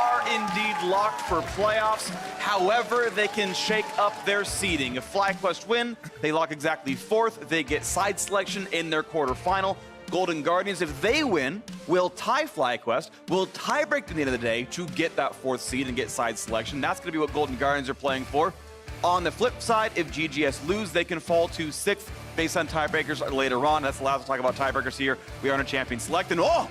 are indeed locked for playoffs. However, they can shake up their seeding. If FlyQuest win, they lock exactly 4th. They get side selection in their quarterfinal. Golden Guardians, if they win, will tie FlyQuest, will tiebreak at the end of the day to get that 4th seed and get side selection. That's going to be what Golden Guardians are playing for. On the flip side, if GGS lose, they can fall to 6th based on tiebreakers later on. That's allowed us to talk about tiebreakers here. We are on a champion select, and oh!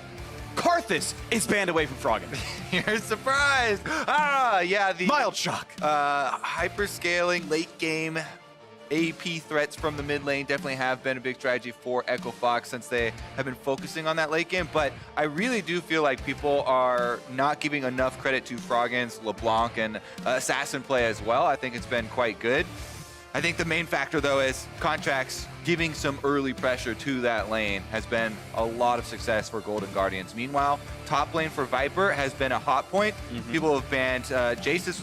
Karthus is banned away from Froggen. You're surprised. Yeah, the mild shock. Hyperscaling late game AP threats from the mid lane definitely have been a big strategy for Echo Fox since they have been focusing on that late game. But I really do feel like people are not giving enough credit to Froggen's LeBlanc and Assassin play as well. I think it's been quite good. I think the main factor, though, is Contractz giving some early pressure to that lane has been a lot of success for Golden Guardians. Meanwhile, top lane for Viper has been a hot point. People have banned Jace is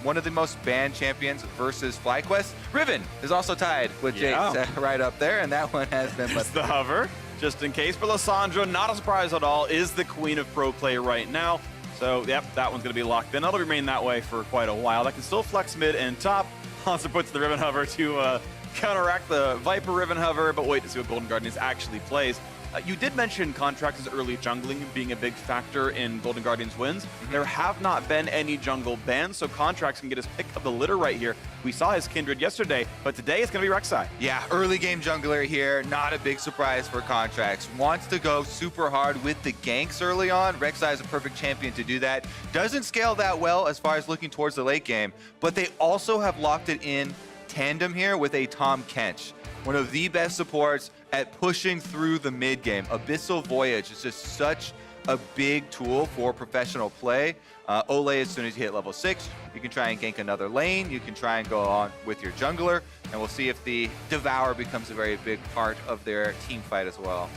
one of the most banned champions versus FlyQuest. Riven is also tied with Jace right up there, and that one has been left. The hover, just in case. For Lissandra, not a surprise at all, is the queen of pro play right now. So, yep, that one's going to be locked in. That'll remain that way for quite a while. That can still flex mid and top. Hauntzer puts the Riven Hover to counteract the Viper Riven Hover, but wait to see what Golden Guardians actually plays. You did mention Contractz' early jungling being a big factor in Golden Guardians' wins. There have not been any jungle bans, so Contractz can get his pick of the litter right here. We saw his Kindred yesterday, but today it's going to be Rek'Sai. Yeah, early game jungler here. Not a big surprise for Contractz. Wants to go super hard with the ganks early on. Rek'Sai is a perfect champion to do that. Doesn't scale that well as far as looking towards the late game, but they also have locked it in tandem here with a Tahm Kench. One of the best supports at pushing through the mid game. Abyssal Voyage is just such a big tool for professional play. Olleh, as soon as you hit level 6, you can try and gank another lane. You can try and go on with your jungler, and we'll see if the Devour becomes a very big part of their team fight as well.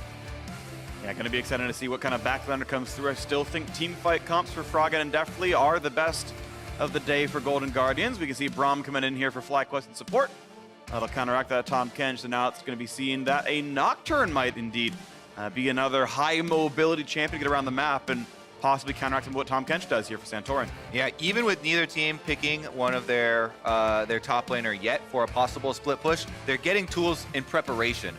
Yeah, going to be excited to see what kind of backlander comes through. I still think team fight comps for Froggen and Deftly are the best of the day for Golden Guardians. We can see Braum coming in here for FlyQuest and support. That'll counteract that Tahm Kench, so now it's going to be seen that a Nocturne might indeed be another high mobility champion to get around the map and possibly counteracting what Tahm Kench does here for Santorin. Yeah, even with neither team picking one of their top laner yet for a possible split push, they're getting tools in preparation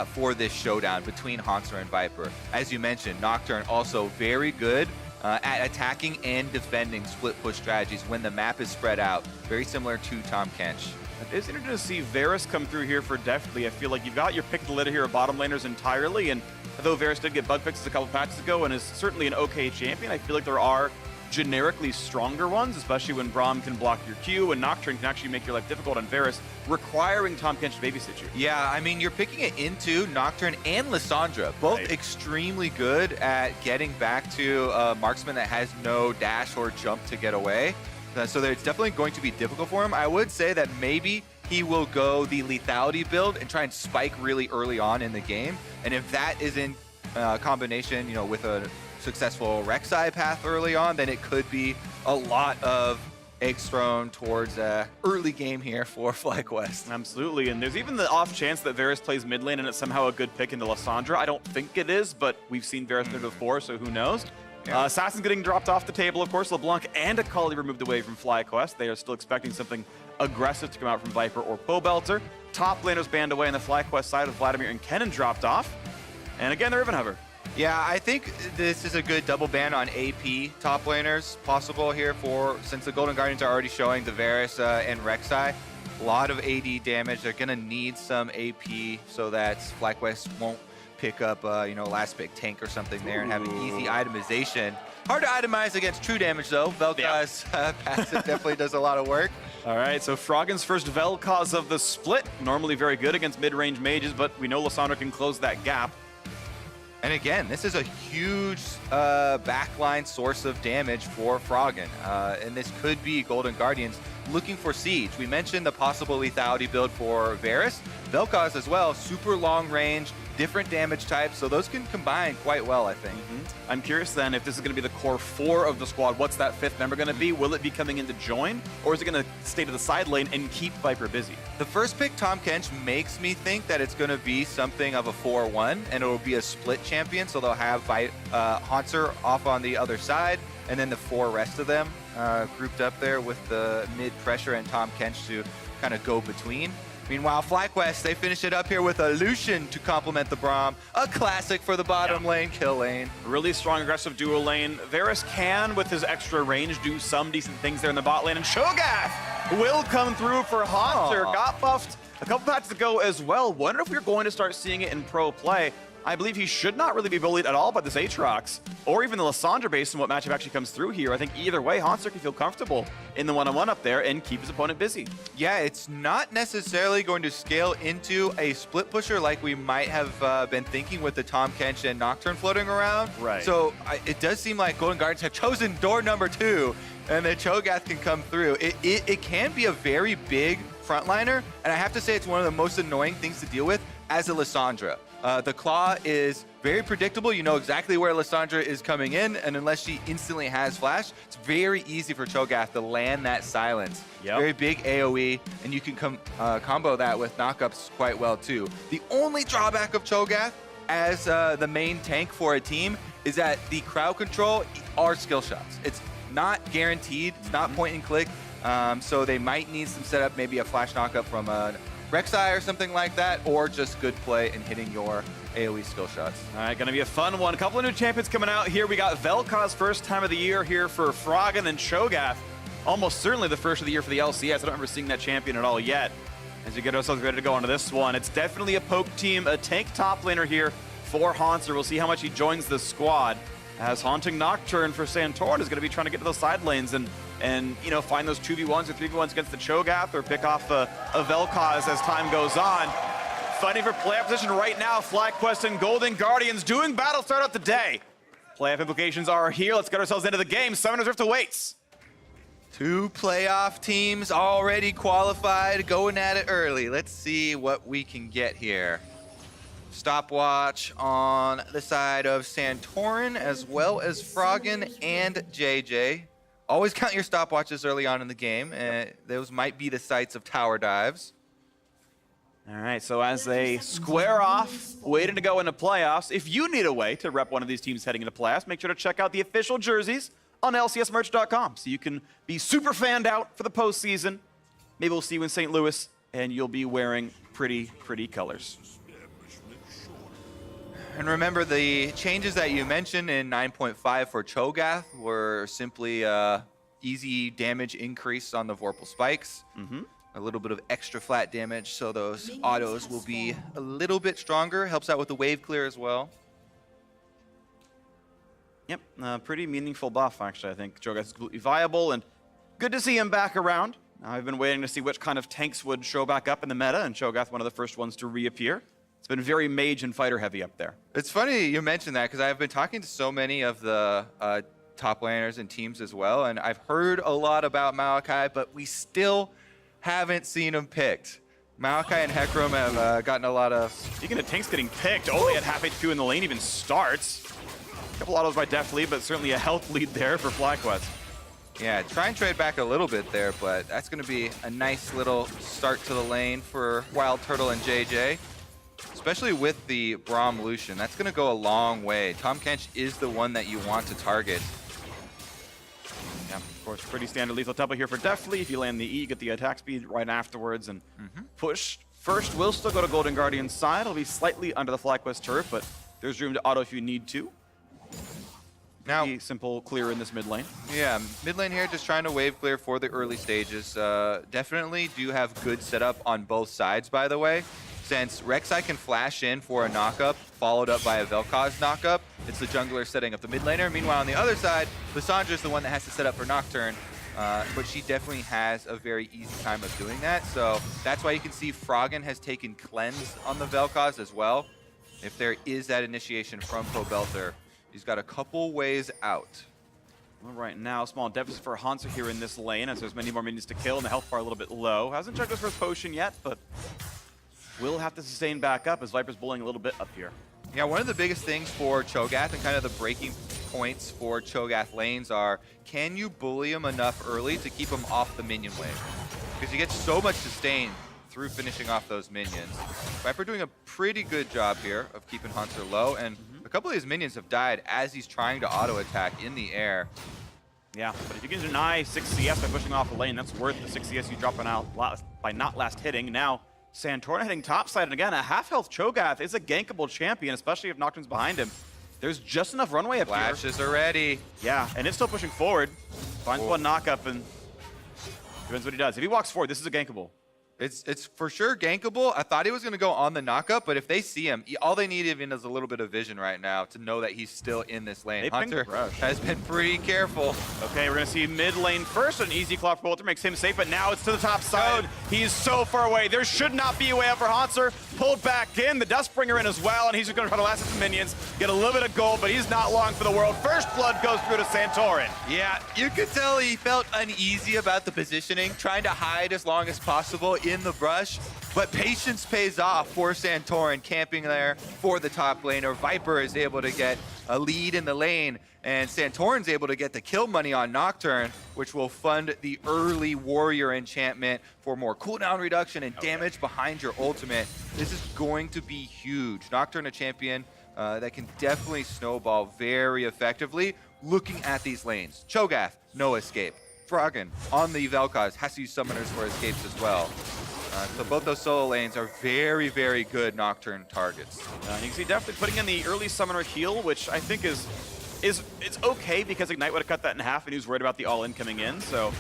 for this showdown between Hauntzer and Viper. As you mentioned, Nocturne also very good at attacking and defending split push strategies when the map is spread out, very similar to Tahm Kench. It is interesting to see Varus come through here for Deftly. I feel like you've got your pick of the litter here of bottom laners entirely, and although Varus did get bug fixes a couple patches ago and is certainly an okay champion, I feel like there are generically stronger ones, especially when Braum can block your Q and Nocturne can actually make your life difficult on Varus, requiring Tahm Kench to babysit you. Yeah, I mean, you're picking it into Nocturne and Lissandra, both extremely good at getting back to a marksman that has no dash or jump to get away. So it's definitely going to be difficult for him. I would say that maybe he will go the lethality build and try and spike really early on in the game. And if that is in combination, with a successful Rek'Sai path early on, then it could be a lot of eggs thrown towards early game here for FlyQuest. Absolutely, and there's even the off chance that Varus plays mid lane and it's somehow a good pick into Lissandra. I don't think it is, but we've seen Varus play before, so who knows? Yeah. Assassin's getting dropped off the table, of course. LeBlanc and Akali removed away from FlyQuest. They are still expecting something aggressive to come out from Viper or Pobelter. Top laners banned away on the FlyQuest side with Vladimir and Kennen dropped off. And again, the Riven Hover. Yeah, I think this is a good double ban on AP top laners possible here since the Golden Guardians are already showing the Varus and Rek'Sai. A lot of AD damage. They're going to need some AP so that FlyQuest won't pick up, last pick tank or something there and have an easy itemization. Hard to itemize against true damage, though. Vel'Koz passive definitely does a lot of work. All right, so Froggen's first Vel'Koz of the split. Normally very good against mid-range mages, but we know Lissandra can close that gap. And again, this is a huge backline source of damage for Froggen. And this could be Golden Guardians looking for Siege. We mentioned the possible lethality build for Varus. Vel'Koz as well, super long range, different damage types, so those can combine quite well, I think. I'm curious then if this is going to be the core 4 of the squad. What's that 5th member going to be? Will it be coming in to join, or is it going to stay to the side lane and keep Viper busy? The first pick, Tahm Kench, makes me think that it's going to be something of a 4-1, and it will be a split champion, so they'll have Hauntzer off on the other side. and then the 4 rest of them grouped up there with the mid pressure and Tahm Kench to kind of go between. Meanwhile, FlyQuest, they finish it up here with a Lucian to complement the Braum. A classic for the bottom lane, kill lane. Really strong aggressive dual lane. Varus can, with his extra range, do some decent things there in the bot lane. And Cho'Gath will come through for Hauntzer. Got buffed a couple patches ago as well. Wonder if we're going to start seeing it in pro play. I believe he should not really be bullied at all by this Aatrox, or even the Lissandra based on what matchup actually comes through here. I think either way, Hauntzer can feel comfortable in the one-on-one up there and keep his opponent busy. Yeah, it's not necessarily going to scale into a split pusher like we might have been thinking with the Tahm Kench and Nocturne floating around. Right. So it does seem like Golden Guardians have chosen door number 2, and the Cho'Gath can come through. It can be a very big frontliner, and I have to say it's one of the most annoying things to deal with as a Lissandra. The Claw is very predictable. You know exactly where Lissandra is coming in, and unless she instantly has Flash, it's very easy for Cho'Gath to land that silence. Yep. Very big AoE, and you can combo that with knockups quite well too. The only drawback of Cho'Gath as the main tank for a team is that the crowd control are skill shots. It's not guaranteed. It's not point and click, so they might need some setup, maybe a Flash knockup from a Rek'Sai or something like that, or just good play and hitting your AoE skill shots. All right, gonna be a fun one. A couple of new champions coming out here. We got Vel'Koz, first time of the year here for Froggen and Cho'Gath. Almost certainly the first of the year for the LCS. I don't remember seeing that champion at all yet. As we get ourselves ready to go onto this one, it's definitely a poke team, a tank top laner here for Hauntzer. We'll see how much he joins the squad, as Haunting Nocturne for Santorin is gonna be trying to get to those side lanes and you know, find those 2v1s or 3v1s against the Cho'Gath, or pick off a Vel'Koz as time goes on. Fighting for playoff position right now, FlyQuest and Golden Guardians doing battle start out the day. Playoff implications are here. Let's get ourselves into the game. Summoner's Rift awaits. 2 playoff teams already qualified, going at it early. Let's see what we can get here. Stopwatch on the side of Santorin, as well as Froggen and JayJ. Always count your stopwatches early on in the game. Those might be the sites of tower dives. All right, so as they square off, waiting to go into playoffs, if you need a way to rep one of these teams heading into playoffs, make sure to check out the official jerseys on lcsmerch.com so you can be super fanned out for the postseason. Maybe we'll see you in St. Louis, and you'll be wearing pretty, pretty colors. And remember, the changes that you mentioned in 9.5 for Cho'Gath were simply easy damage increase on the Vorpal spikes. A little bit of extra flat damage, so those autos will be a little bit stronger. Helps out with the wave clear as well. Yep, pretty meaningful buff, actually. I think Cho'Gath is completely viable, and good to see him back around. I've been waiting to see which kind of tanks would show back up in the meta, and Cho'Gath one of the first ones to reappear. It's been very mage and fighter heavy up there. It's funny you mentioned that, because I've been talking to so many of the top laners and teams as well, and I've heard a lot about Maokai, but we still haven't seen him picked. Maokai and Hecarim have gotten a lot of... Speaking of tanks getting picked, Olleh at half HP in the lane even starts. A couple autos by Deftly, but certainly a health lead there for FlyQuest. Yeah, try and trade back a little bit there, but that's going to be a nice little start to the lane for WildTurtle and JayJ. Especially with the Braum Lucian, that's going to go a long way. Tahm Kench is the one that you want to target. Yeah, of course, pretty standard lethal tempo here for Deftly. If you land the E, get the attack speed right afterwards and push. First, will still go to Golden Guardian's side. It'll be slightly under the FlyQuest turret, but there's room to auto if you need to. Now, pretty simple clear in this mid lane. Yeah, mid lane here, just trying to wave clear for the early stages. Definitely do have good setup on both sides, by the way. Since Rek'Sai can flash in for a knockup, followed up by a Vel'Koz knockup, it's the jungler setting up the mid laner. Meanwhile, on the other side, Lissandra is the one that has to set up for Nocturne, but she definitely has a very easy time of doing that. So that's why you can see Froggen has taken Cleanse on the Vel'Koz as well. If there is that initiation from Pobelter, he's got a couple ways out. Well, right now, small deficit for Hauntzer here in this lane, as there's many more minions to kill, and the health bar a little bit low. Hasn't checked his first potion yet, but will have to sustain back up as Viper's bullying a little bit up here. Yeah, one of the biggest things for Cho'Gath and kind of the breaking points for Cho'Gath lanes are, can you bully him enough early to keep him off the minion wave? Because you get so much sustain through finishing off those minions. Viper doing a pretty good job here of keeping Hauntzer low, and a couple of his minions have died as he's trying to auto attack in the air. Yeah, but if you can deny 6 CS by pushing off a lane, that's worth the 6 CS you dropping out by not last hitting. Now, Santorin hitting topside, and again, a half-health Cho'Gath is a gankable champion, especially if Nocturne's behind him. There's just enough runway up here. Flashes are ready. Yeah, and it's still pushing forward. Finds one knock-up, and depends what he does. If he walks forward, this is a gankable. It's for sure gankable. I thought he was going to go on the knockup, but if they see him, all they need even is a little bit of vision right now to know that he's still in this lane. Hauntzer has been pretty careful. Okay, we're going to see mid lane first. An easy claw for Pobelter makes him safe, but now it's to the top side. He's so far away. There should not be a way out for Hauntzer. Pulled back in, the Dustbringer in as well, and he's just going to try to last his minions, get a little bit of gold, but he's not long for the world. First blood goes through to Santorin. Yeah, you could tell he felt uneasy about the positioning, trying to hide as long as possible in the brush, but patience pays off for Santorin, camping there for the top laner. Viper is able to get a lead in the lane, and Santorin's able to get the kill money on Nocturne, which will fund the early warrior enchantment for more cooldown reduction and damage behind your ultimate. This is going to be huge. Nocturne, a champion that can definitely snowball very effectively. Looking at these lanes, Cho'Gath, no escape. Froggen on the Vel'Koz has to use summoners for escapes as well. So both those solo lanes are very, very good Nocturne targets. And you can see Deftly putting in the early summoner heal, which I think is it's okay because Ignite would have cut that in half, and he was worried about the all-in coming in. So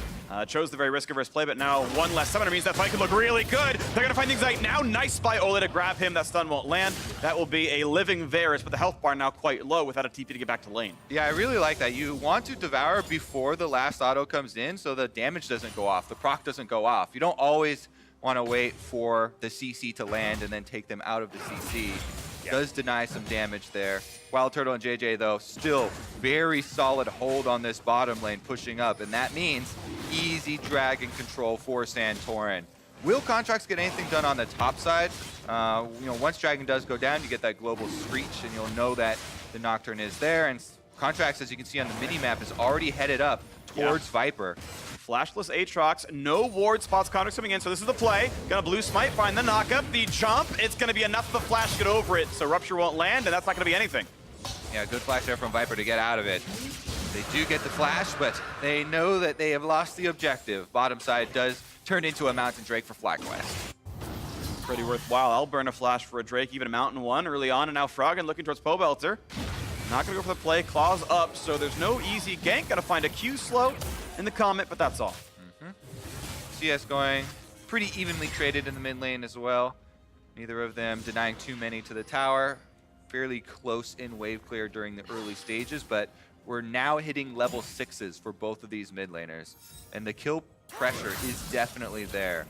chose the very risk-averse play, but now one less summoner means that fight could look really good. They're going to find things like now. Nice by Olleh to grab him. That stun won't land. That will be a living Varus, but the health bar now quite low without a TP to get back to lane. Yeah, I really like that. You want to devour before the last auto comes in so the damage doesn't go off, the proc doesn't go off. You don't always want to wait for the CC to land and then take them out of the CC. Does deny some damage there. WildTurtle and JayJ, though, still very solid hold on this bottom lane, pushing up, and that means easy dragon control for Santorin. Will Contractz get anything done on the top side? Once dragon does go down, you get that global screech, and you'll know that the Nocturne is there. And Contractz, as you can see on the mini-map, is already headed up towards Viper. Flashless Aatrox, no ward spots Contractz coming in, so this is the play. Gonna blue smite, find the knockup, the jump. It's gonna be enough of the flash to get over it, so Rupture won't land, and that's not gonna be anything. Yeah, good flash there from Viper to get out of it. They do get the flash, but they know that they have lost the objective. Bottom side does turn into a Mountain Drake for FlyQuest. Pretty worthwhile. I'll burn a flash for a Drake, even a Mountain one early on, and now Froggen looking towards Pobelter. Not gonna go for the play, claws up, so there's no easy gank. Gotta find a Q slow in the Comet, but that's all. CS going pretty evenly traded in the mid lane as well. Neither of them denying too many to the tower. Fairly close in wave clear during the early stages, but we're now hitting level 6s for both of these mid laners. And the kill pressure is definitely there.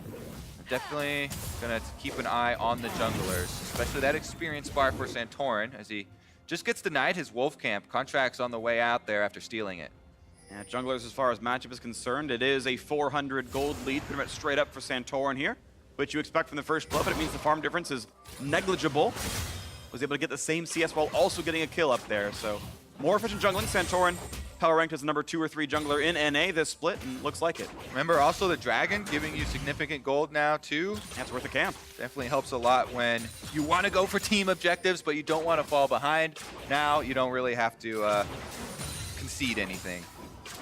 Definitely gonna keep an eye on the junglers, especially that experience bar for Santorin as he just gets denied his wolf camp. Contractz on the way out there after stealing it. Yeah, junglers, as far as matchup is concerned, it is a 400 gold lead, pretty much straight up for Santorin here, which you expect from the first blow, but it means the farm difference is negligible. Was able to get the same CS while also getting a kill up there, so more efficient jungling. Santorin power ranked as the number 2 or 3 jungler in NA this split, and looks like it. Remember also the dragon giving you significant gold now too. That's worth a camp. Definitely helps a lot when you want to go for team objectives, but you don't want to fall behind. Now you don't really have to concede anything.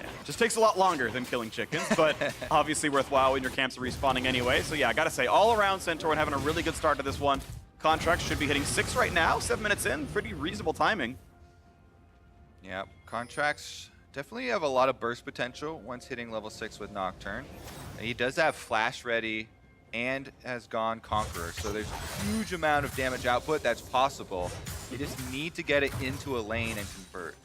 Yeah, just takes a lot longer than killing chickens, but obviously worthwhile when your camps are respawning anyway. So yeah, I gotta say, all around Santorin having a really good start to this one. Contractz should be hitting 6 right now, 7 minutes in, pretty reasonable timing. Yeah, Contractz definitely have a lot of burst potential once hitting level 6 with Nocturne. He does have flash ready and has gone Conqueror, so there's a huge amount of damage output that's possible. You just need to get it into a lane and convert.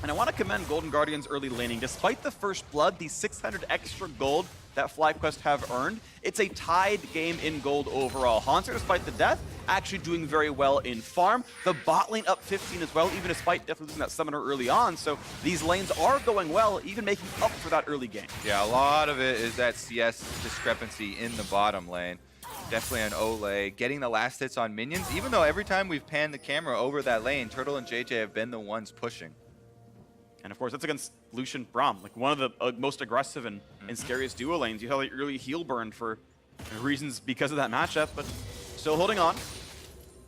And I want to commend Golden Guardian's early laning. Despite the first blood, the 600 extra gold that FlyQuest have earned, it's a tied game in gold overall. Hauntzer, despite the death, actually doing very well in farm. The bot lane up 15 as well, even despite definitely losing that summoner early on. So these lanes are going well, even making up for that early game. Yeah, a lot of it is that CS discrepancy in the bottom lane. Definitely an Olleh getting the last hits on minions, even though every time we've panned the camera over that lane, Turtle and JayJ have been the ones pushing. And of course, that's against Lucian Braum, like one of the most aggressive and scariest duo lanes. You have the early heal burn for reasons because of that matchup, but still holding on.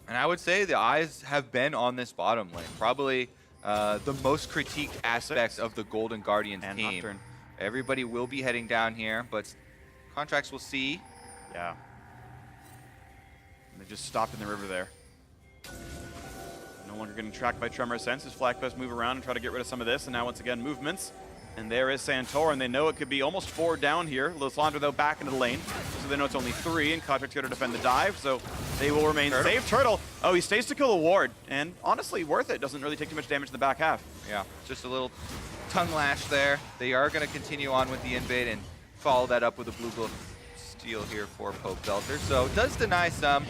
And I would say the eyes have been on this bottom lane. Probably the most critiqued aspects of the Golden Guardians and team. Nocturne. Everybody will be heading down here, but Contractz will see. Yeah. And they just stopped in the river there. No longer getting tracked by Tremor Sense as FlyQuest move around and try to get rid of some of this. And now once again, movements. And there is Santorin. They know it could be almost 4 down here. Lissandra, though, back into the lane. So they know it's only 3, and Contractz going to defend the dive. So they will remain safe. Turtle, oh, he stays to kill the ward. And honestly, worth it. Doesn't really take too much damage in the back half. Yeah, just a little tongue lash there. They are going to continue on with the invade and follow that up with a blue buff steal here for Pobelter. So it does deny some.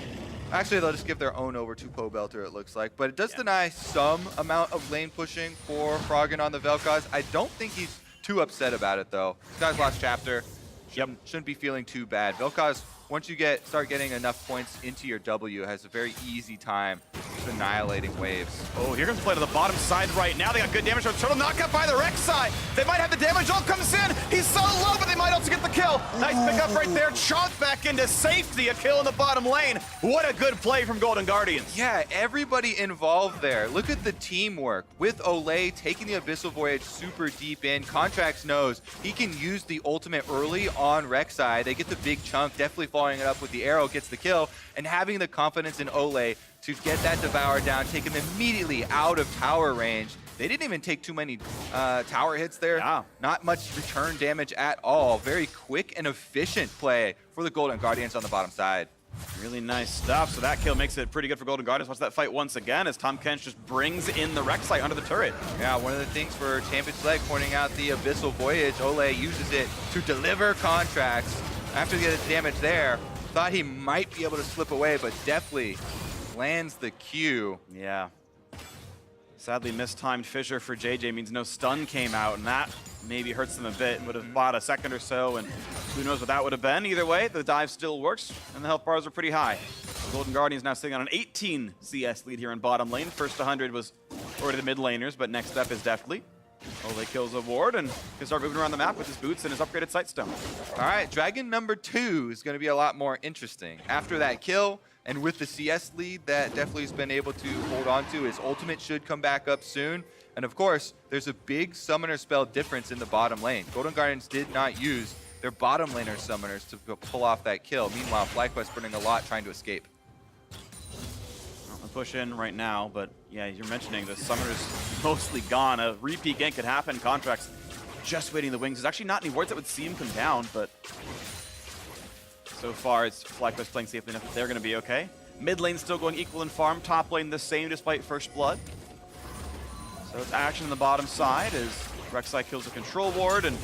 Actually, they'll just give their own over to Pobelter, it looks like. But it does deny some amount of lane pushing for Froggen on the Vel'Koz. I don't think he's too upset about it, though. This guy's last chapter. Shouldn't be feeling too bad. Vel'Koz, once you start getting enough points into your W, has a very easy time just annihilating waves. Oh, here comes play to the bottom side right now. They got good damage. Turtle knocked out by the Rek'Sai. They might have the damage. All comes in. He's so low, but they might also get the kill. Nice pickup right there. Chomp back into safety. A kill in the bottom lane. What a good play from Golden Guardians. Yeah, everybody involved there. Look at the teamwork with Olleh taking the Abyssal Voyage super deep in. Contractz knows he can use the ultimate early on Rek'Sai. They get the big chunk, definitely following it up with the arrow, gets the kill, and having the confidence in Olleh to get that Devour down, take him immediately out of tower range. They didn't even take too many tower hits there. Yeah. Not much return damage at all. Very quick and efficient play for the Golden Guardians on the bottom side. Really nice stuff. So that kill makes it pretty good for Golden Guardians. Watch that fight once again as Tahm Kench just brings in the Rek'Sai under the turret. Yeah, one of the things for Champion's Leg pointing out the Abyssal Voyage, Olleh uses it to deliver Contractz. After the damage there, thought he might be able to slip away, but Deftly lands the Q. Yeah. Sadly, mistimed fissure for JayJ means no stun came out, and that maybe hurts them a bit. Would have bought a second or so, and who knows what that would have been. Either way, the dive still works, and the health bars are pretty high. The Golden Guardians now sitting on an 18 CS lead here in bottom lane. First 100 was already the mid laners, but next up is Deftly. Olleh kills a ward and can start moving around the map with his boots and his upgraded Sightstone. All right, Dragon number 2 is going to be a lot more interesting. After that kill, and with the CS lead that Deftly's been able to hold on to, his ultimate should come back up soon. And of course, there's a big summoner spell difference in the bottom lane. Golden Guardians did not use their bottom laner summoners to pull off that kill. Meanwhile, FlyQuest burning a lot trying to escape. Push in right now, but yeah, you're mentioning the summoner's mostly gone. A repeat gank could happen. Contractz just waiting the wings. There's actually not any wards that would see him come down, but so far it's FlyQuest playing safely enough that they're going to be okay. Mid lane still going equal in farm. Top lane the same despite first blood. So it's action on the bottom side as Rek'Sai kills a control ward and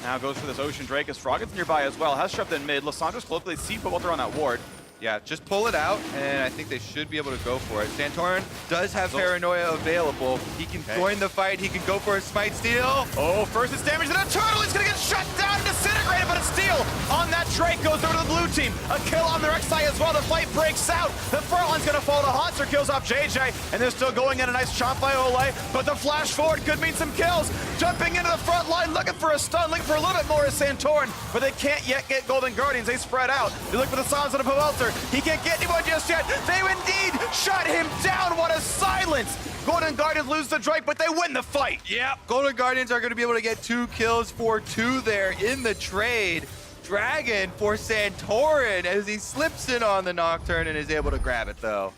now goes for this Ocean Drake as Froggen's nearby as well. Has shoved in mid. Lissandra's close, but they see Pobelter on that ward. Yeah, just pull it out, and I think they should be able to go for it. Santorin does have Paranoia available. He can join the fight. He can go for a Smite Steal. Oh, first it's damage to the turtle. He's going to get shut down and disintegrated, but a steal on that Drake goes over to the blue team. A kill on the Rek'Sai as well. The fight breaks out. The front line's going to fall to Hauntzer, kills off JayJ, and they're still going in. A nice chomp by Olleh, but the flash forward could mean some kills. Jumping into the front line, looking for a stun, looking for a little bit more is Santorin, but they can't yet get Golden Guardians. They spread out. They look for the silence of the Pobelter. He can't get anyone just yet. They indeed shut him down. What a silence. Golden Guardians lose the Drake, but they win the fight. Yeah, Golden Guardians are going to be able to get 2 kills for 2 there in the trade. Dragon for Santorin as he slips in on the Nocturne and is able to grab it, though.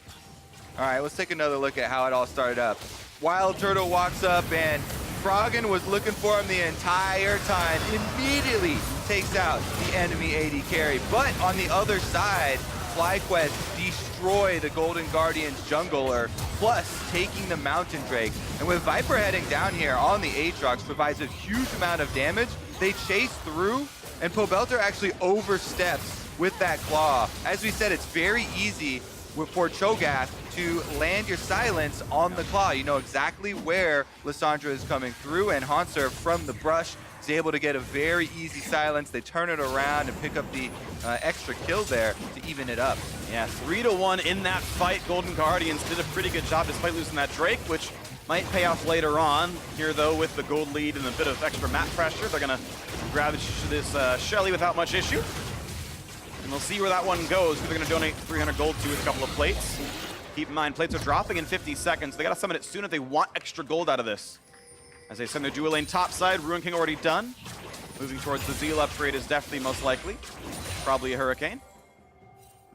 All right, let's take another look at how it all started up. WildTurtle walks up, and Froggen was looking for him the entire time. Immediately takes out the enemy AD carry. But on the other side, FlyQuest destroy the Golden Guardians jungler, plus taking the Mountain Drake. And with Viper heading down here on the Aatrox provides a huge amount of damage. They chase through, and Pobelter actually oversteps with that claw. As we said, it's very easy for Cho'Gath to land your silence on the claw. You know exactly where Lissandra is coming through, and Hauntzer from the brush is able to get a very easy silence. They turn it around and pick up the extra kill there to even it up. Yeah, 3-1 in that fight. Golden Guardians did a pretty good job despite losing that Drake, which might pay off later on. Here, though, with the gold lead and a bit of extra map pressure, they're going to grab this Shelly without much issue. And we'll see where that one goes. Who they're going to donate 300 gold to with a couple of plates. Keep in mind, plates are dropping in 50 seconds. They gotta summon it soon if they want extra gold out of this. As they send their dual lane top side, Ruin King already done. Moving towards the Zeal upgrade is Deftly most likely. Probably a Hurricane.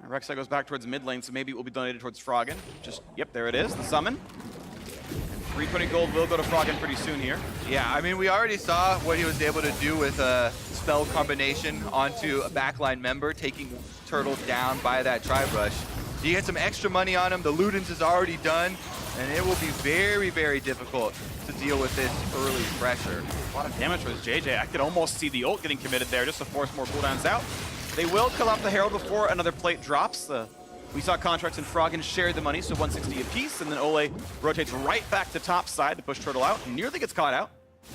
Rek'Sai goes back towards mid lane, so maybe it will be donated towards Froggen. Just, yep, there it is, the summon. And 320 gold will go to Froggen pretty soon here. Yeah, I mean, we already saw what he was able to do with a spell combination onto a backline member, taking Turtle down by that Tri-Brush. You get some extra money on him, the Ludens is already done, and it will be very, very difficult to deal with this early pressure. A lot of damage for this JayJ. I could almost see the ult getting committed there just to force more cooldowns out. They will kill off the Herald before another plate drops. We saw Contractz and Froggen share the money, so 160 apiece, and then Olleh rotates right back to top side to push Turtle out. Nearly gets caught out,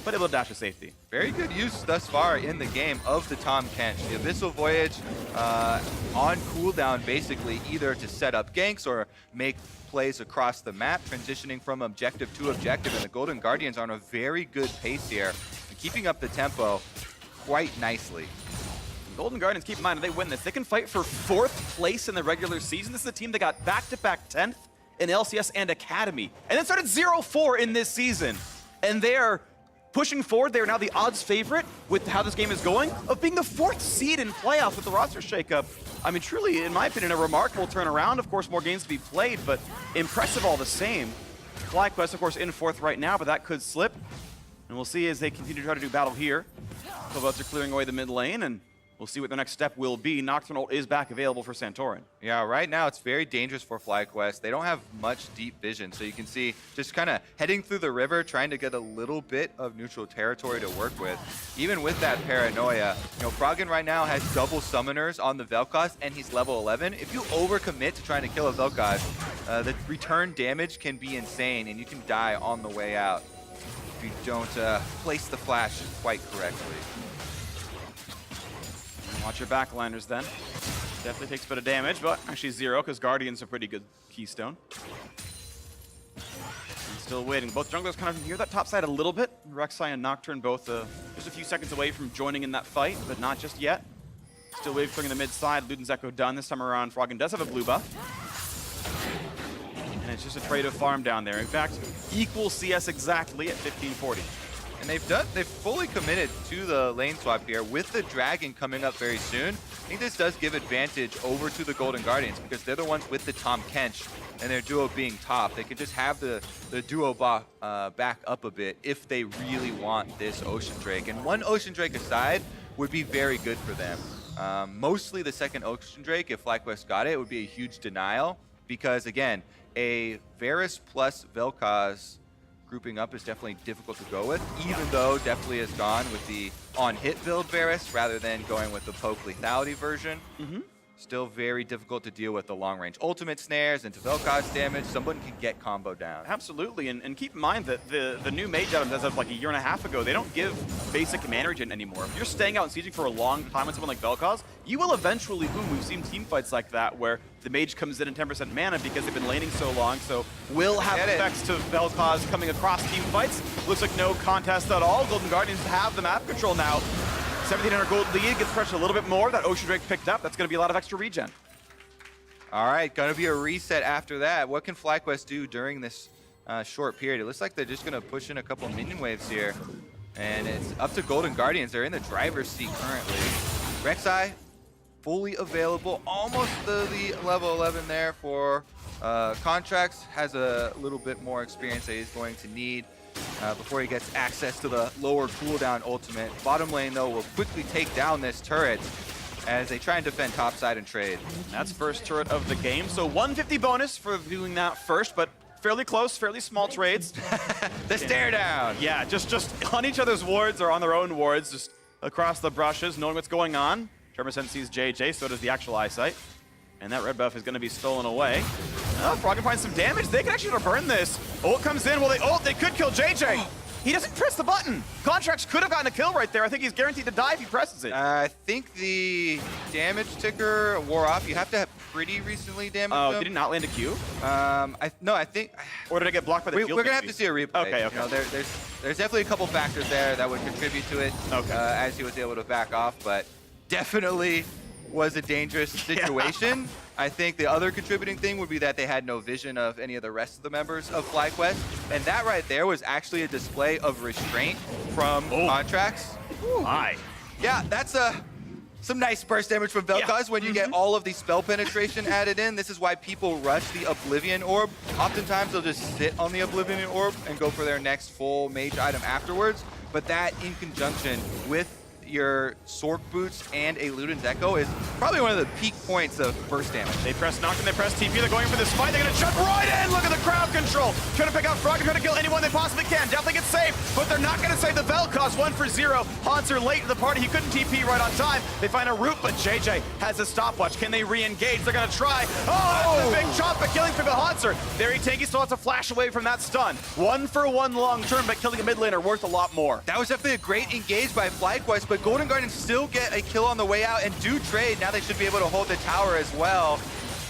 but able to dash to safety. Very good use thus far in the game of the Tahm Kench. The Abyssal Voyage on cooldown basically either to set up ganks or make plays across the map, transitioning from objective to objective, and the Golden Guardians are on a very good pace here, and keeping up the tempo quite nicely. Golden Guardians, keep in mind, if they win this, they can fight for 4th place in the regular season. This is a team that got back-to-back 10th in LCS and Academy, and then started 0-4 in this season. And they are pushing forward. They are now the odds favorite with how this game is going of being the 4th seed in playoffs with the roster shakeup. I mean, truly, in my opinion, a remarkable turnaround. Of course, more games to be played, but impressive all the same. FlyQuest, of course, in 4th right now, but that could slip. And we'll see as they continue to try to do battle here. Pobelter clearing away the mid lane, and we'll see what the next step will be. Nocturne ult is back available for Santorin. Yeah, right now it's very dangerous for FlyQuest. They don't have much deep vision, so you can see just kind of heading through the river, trying to get a little bit of neutral territory to work with. Even with that paranoia, you know, Froggen right now has double summoners on the Vel'Koz, and he's level 11. If you overcommit to trying to kill a Vel'Koz, the return damage can be insane, and you can die on the way out if you don't place the flash quite correctly. Watch your backliners then. Definitely takes a bit of damage, but actually 0 because Guardian's a pretty good keystone. And still waiting. Both junglers kind of near that top side a little bit. Rek'Sai and Nocturne both just a few seconds away from joining in that fight, but not just yet. Still wave clearing the mid side. Luden's Echo done this time around. Froggen does have a blue buff. And it's just a trade of farm down there. In fact, equal CS exactly at 1540. And they've fully committed to the lane swap here with the Dragon coming up very soon. I think this does give advantage over to the Golden Guardians because they're the ones with the Tahm Kench and their duo being top. They can just have the duo back up a bit if they really want this Ocean Drake. And one Ocean Drake aside would be very good for them. Mostly the second Ocean Drake, if FlyQuest got it, would be a huge denial because, again, a Varus plus Vel'Koz grouping up is definitely difficult to go with, even though Deftly has gone with the on-hit build Varus rather than going with the poke lethality version. Still very difficult to deal with the long-range ultimate snares into Vel'Koz damage. Someone can get combo down. Absolutely, and keep in mind that the new mage items as of like a year and a half ago, they don't give basic mana regen anymore. If you're staying out and sieging for a long time with someone like Vel'Koz, you will eventually boom. We've seen team fights like that where the mage comes in at 10% mana because they've been laning so long, so will have effects to Vel'Koz coming across team fights. Looks like no contest at all. Golden Guardians have the map control now. 1,700 gold lead, gets pressured a little bit more. That Ocean Drake picked up. That's going to be a lot of extra regen. All right, going to be a reset after that. What can FlyQuest do during this short period? It looks like they're just going to push in a couple minion waves here. And it's up to Golden Guardians. They're in the driver's seat currently. Rek'Sai, fully available. Almost the level 11 there for Contractz. Has a little bit more experience that he's going to need before he gets access to the lower cooldown ultimate. Bottom lane, though, will quickly take down this turret as they try and defend topside and trade. That's first turret of the game, so 150 bonus for doing that first, but fairly close, fairly small trades. The stare down! Yeah, just on each other's wards or on their own wards, just across the brushes, knowing what's going on. Tremor Sense sees JayJ, so does the actual eyesight. And that red buff is going to be stolen away. Oh, Froggen finds some damage. They can actually burn this. Ult comes in. Well, they could kill JayJ. He doesn't press the button. Contractz could have gotten a kill right there. I think he's guaranteed to die if he presses it. I think the damage ticker wore off. You have to have pretty recently damaged Oh, him. did he not land a Q? No, I think... Or did I get blocked by the We're field? going to have to see a replay. Okay. You know, there's definitely a couple factors there that would contribute to it as he was able to back off, but definitely was a dangerous situation. I think the other contributing thing would be that they had no vision of any of the rest of the members of FlyQuest. And that right there was actually a display of restraint from Contractz. My. Yeah, that's some nice burst damage from Vel'Koz when you get all of the spell penetration added in. This is why people rush the Oblivion Orb. Oftentimes they'll just sit on the Oblivion Orb and go for their next full mage item afterwards. But that in conjunction with your Sork Boots and a Luden's Echo is probably one of the peak points of burst damage. They press Nocturne, they press TP, they're going for this fight, they're gonna jump right in! Look at the crowd control! Trying to pick out Froggen, trying to kill anyone they possibly can. Definitely gets saved, but they're not gonna save the Vel'Koz. 1 for 0. Hauntzer late to the party, he couldn't TP right on time. They find a route, but JayJ has a stopwatch. Can they re-engage? They're gonna try. Oh, that's a big chop, but killing for the Hauntzer. Very tanky, still has to flash away from that stun. 1 for 1 long term, but killing a mid laner worth a lot more. That was definitely a great engage by FlyQuest, but Golden Guardians still get a kill on the way out and do trade. Now they should be able to hold the tower as well.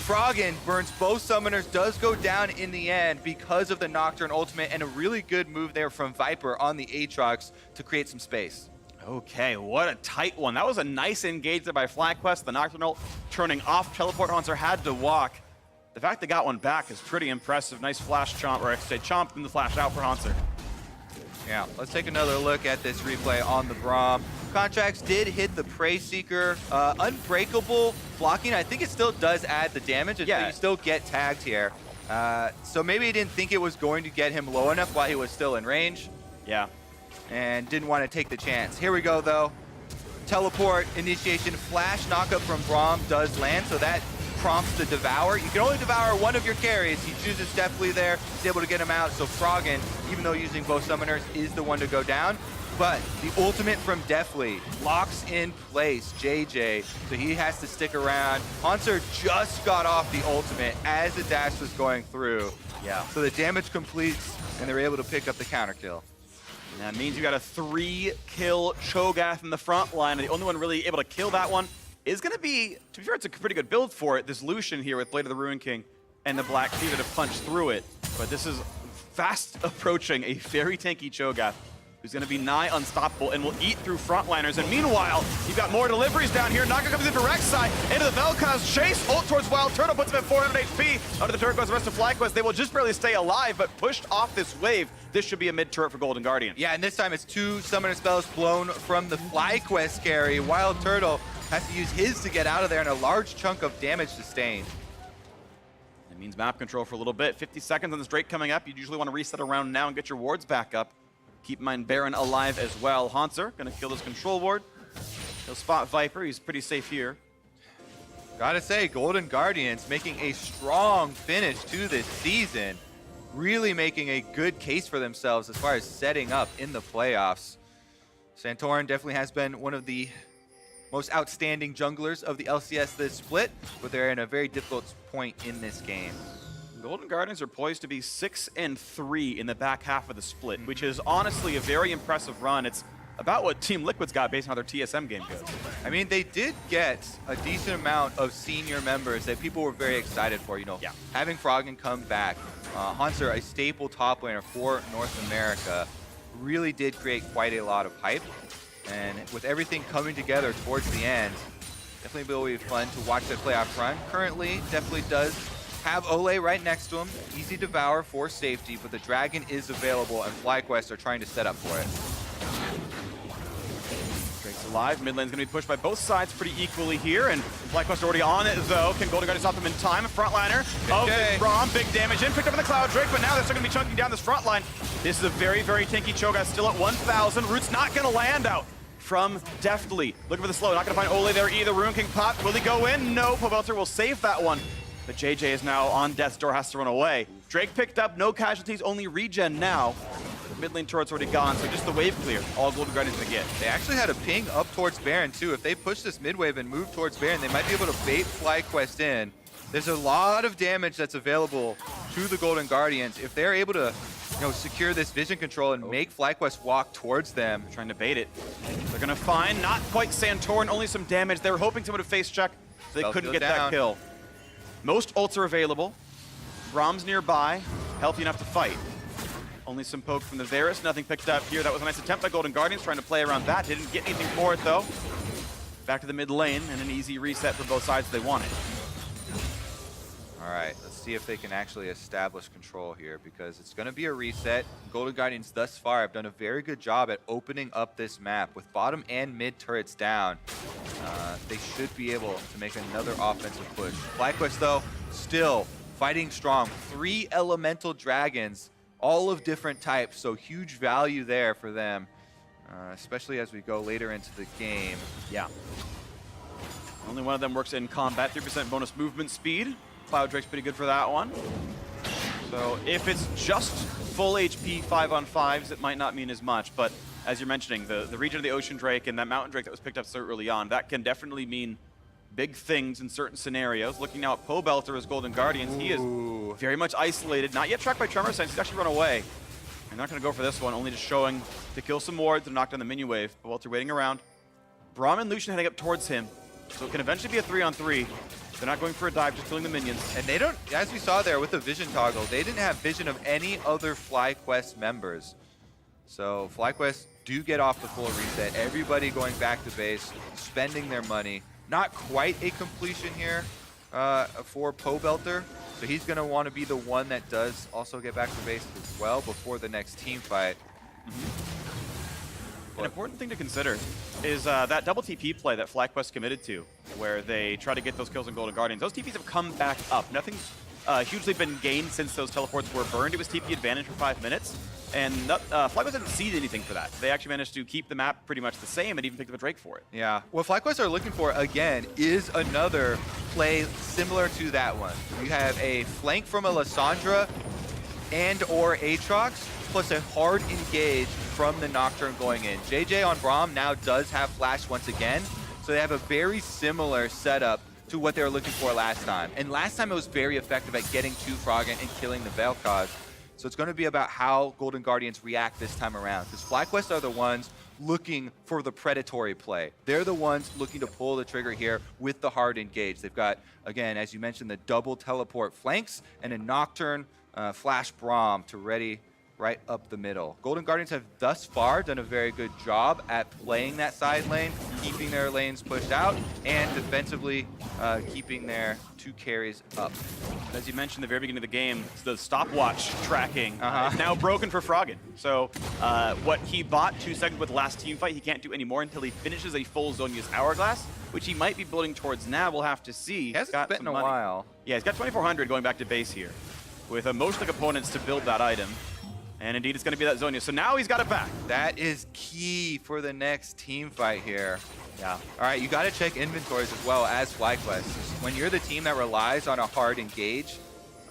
Froggen burns both summoners, does go down in the end because of the Nocturne ultimate, and a really good move there from Viper on the Aatrox to create some space. Okay, what a tight one. That was a nice engage there by FlyQuest. The Nocturne ult turning off. Teleport Hauntzer had to walk. The fact they got one back is pretty impressive. Nice flash chomp, or I should say chomp and the flash out for Hauntzer. Yeah, let's take another look at this replay on the Braum. Contractz did hit the Prey Seeker. Unbreakable blocking. I think it still does add the damage. You still get tagged here. So maybe he didn't think it was going to get him low enough while he was still in range. Yeah. And didn't want to take the chance. Here we go, though. Teleport, initiation, flash knockup from Braum does land, so that prompts the Devour. You can only devour one of your carries. He chooses Deftly there. He's able to get him out. So Froggen, even though using both summoners, is the one to go down. But the ultimate from Deftly locks in place JayJ, so he has to stick around. Hauntzer just got off the ultimate as the dash was going through. Yeah. So the damage completes, and they're able to pick up the counter kill. And that means you got a 3-kill Cho'Gath in the front line, and the only one really able to kill that one is going to be, to be fair, it's a pretty good build for it, this Lucian here with Blade of the Ruin King and the Black Fever to punch through it. But this is fast approaching a very tanky Cho'Gath, who's going to be nigh unstoppable and will eat through frontliners. And meanwhile, you've got more deliveries down here. Naga comes in for Rek'Sai into the Vel'Koz chase. Ult towards WildTurtle puts him at 400 HP. Under the turret goes the rest of FlyQuest. They will just barely stay alive, but pushed off this wave. This should be a mid-turret for Golden Guardian. Yeah, and this time it's 2 summoner spells blown from the FlyQuest carry. WildTurtle has to use his to get out of there, and a large chunk of damage sustained. It means map control for a little bit. 50 seconds on this Drake coming up. You'd usually want to reset around now and get your wards back up. Keep in mind Baron alive as well. Hauntzer gonna kill this control ward. He'll spot Viper. He's pretty safe here. Gotta say, Golden Guardians making a strong finish to this season. Really making a good case for themselves as far as setting up in the playoffs. Santorin definitely has been one of the most outstanding junglers of the LCS this split, but they're in a very difficult point in this game. Golden Guardians are poised to be 6-3 in the back half of the split, which is honestly a very impressive run. It's about what Team Liquid's got based on how their TSM game goes. I mean, they did get a decent amount of senior members that people were very excited for. You know, having Froggen come back, Hauntzer, a staple top laner for North America, really did create quite a lot of hype. And with everything coming together towards the end, definitely will be fun to watch that playoff run. Currently, definitely does have Olleh right next to him. Easy devour for safety, but the Dragon is available, and FlyQuest are trying to set up for it. Drake's alive. Mid lane's going to be pushed by both sides pretty equally here, and FlyQuest already on it, though. Can Golden Guardians stop them in time? Frontliner of Braum, big damage in. Picked up in the Cloud Drake, but now they're still going to be chunking down this front line. This is a very, very tanky Cho'Gath, still at 1,000. Root's not going to land out from Deftly. Looking for the slow. Not going to find Olleh there either. Ruin King pop. Will he go in? No. Pobelter will save that one. But JayJ is now on death's door, has to run away. Drake picked up, no casualties, only regen now. The mid lane turret's already gone, so just the wave clear. All Golden Guardians gonna get. They actually had a ping up towards Baron too. If they push this mid wave and move towards Baron, they might be able to bait FlyQuest in. There's a lot of damage that's available to the Golden Guardians. If they're able to, you know, secure this vision control and make FlyQuest walk towards them. They're trying to bait it. They're gonna find, not quite Santorin, only some damage. They were hoping someone would face check, so they couldn't get that kill. Most ults are available. Braum's nearby, healthy enough to fight. Only some poke from the Varus, nothing picked up here. That was a nice attempt by Golden Guardians, trying to play around that. Didn't get anything for it, though. Back to the mid lane, and an easy reset for both sides if they want it. All right, let's see if they can actually establish control here, because it's going to be a reset. Golden Guardians thus far have done a very good job at opening up this map. With bottom and mid turrets down, they should be able to make another offensive push. FlyQuest, though, still fighting strong. 3 elemental dragons, all of different types, so huge value there for them, especially as we go later into the game. Yeah. Only one of them works in combat, 3% bonus movement speed. Cloud Drake's pretty good for that one. So if it's just full HP 5-on-5s, it might not mean as much, but as you're mentioning, the region of the Ocean Drake and that Mountain Drake that was picked up so early on, that can definitely mean big things in certain scenarios. Looking now at Pobelter as Golden Guardians, he is very much isolated, not yet tracked by Tremor Sense, he's actually run away. They're not going to go for this one, only just showing to kill some wards and knock down the minion wave. Pobelter waiting around. Braum and Lucian heading up towards him, so it can eventually be a 3-on-3. They're not going for a dive, just killing the minions. And they don't, as we saw there with the vision toggle, they didn't have vision of any other FlyQuest members. So FlyQuest do get off the full reset. Everybody going back to base, spending their money. Not quite a completion here for Pobelter. So he's going to want to be the one that does also get back to base as well before the next team fight. An important thing to consider is that double TP play that FlyQuest committed to, where they try to get those kills on Golden Guardians. Those TPs have come back up. Nothing's hugely been gained since those teleports were burned. It was TP advantage for 5 minutes, and FlyQuest didn't cede anything for that. They actually managed to keep the map pretty much the same and even picked up a Drake for it. Yeah, what FlyQuest are looking for, again, is another play similar to that one. You have a flank from a Lissandra and or Aatrox, plus a hard engage from the Nocturne going in. JayJ on Braum now does have flash once again, so they have a very similar setup to what they were looking for last time. And last time it was very effective at getting to Froggen and killing the Vel'Koz. So it's going to be about how Golden Guardians react this time around, because FlyQuest are the ones looking for the predatory play. They're the ones looking to pull the trigger here with the hard engage. They've got, again, as you mentioned, the double teleport flanks and a Nocturne flash Braum to ready right up the middle. Golden Guardians have thus far done a very good job at playing that side lane, keeping their lanes pushed out, and defensively keeping their 2 carries up. As you mentioned at the very beginning of the game, the stopwatch tracking is now broken for Froggen. So what he bought 2 seconds with the last team fight, he can't do anymore until he finishes a full Zhonya's Hourglass, which he might be building towards now. We'll have to see. He hasn't spent in a while. Yeah, he's got 2,400 going back to base here, with most of the components to build that item. And indeed, it's going to be that Zhonya. So now he's got it back. That is key for the next team fight here. Yeah. All right, you got to check inventories as well as FlyQuest. When you're the team that relies on a hard engage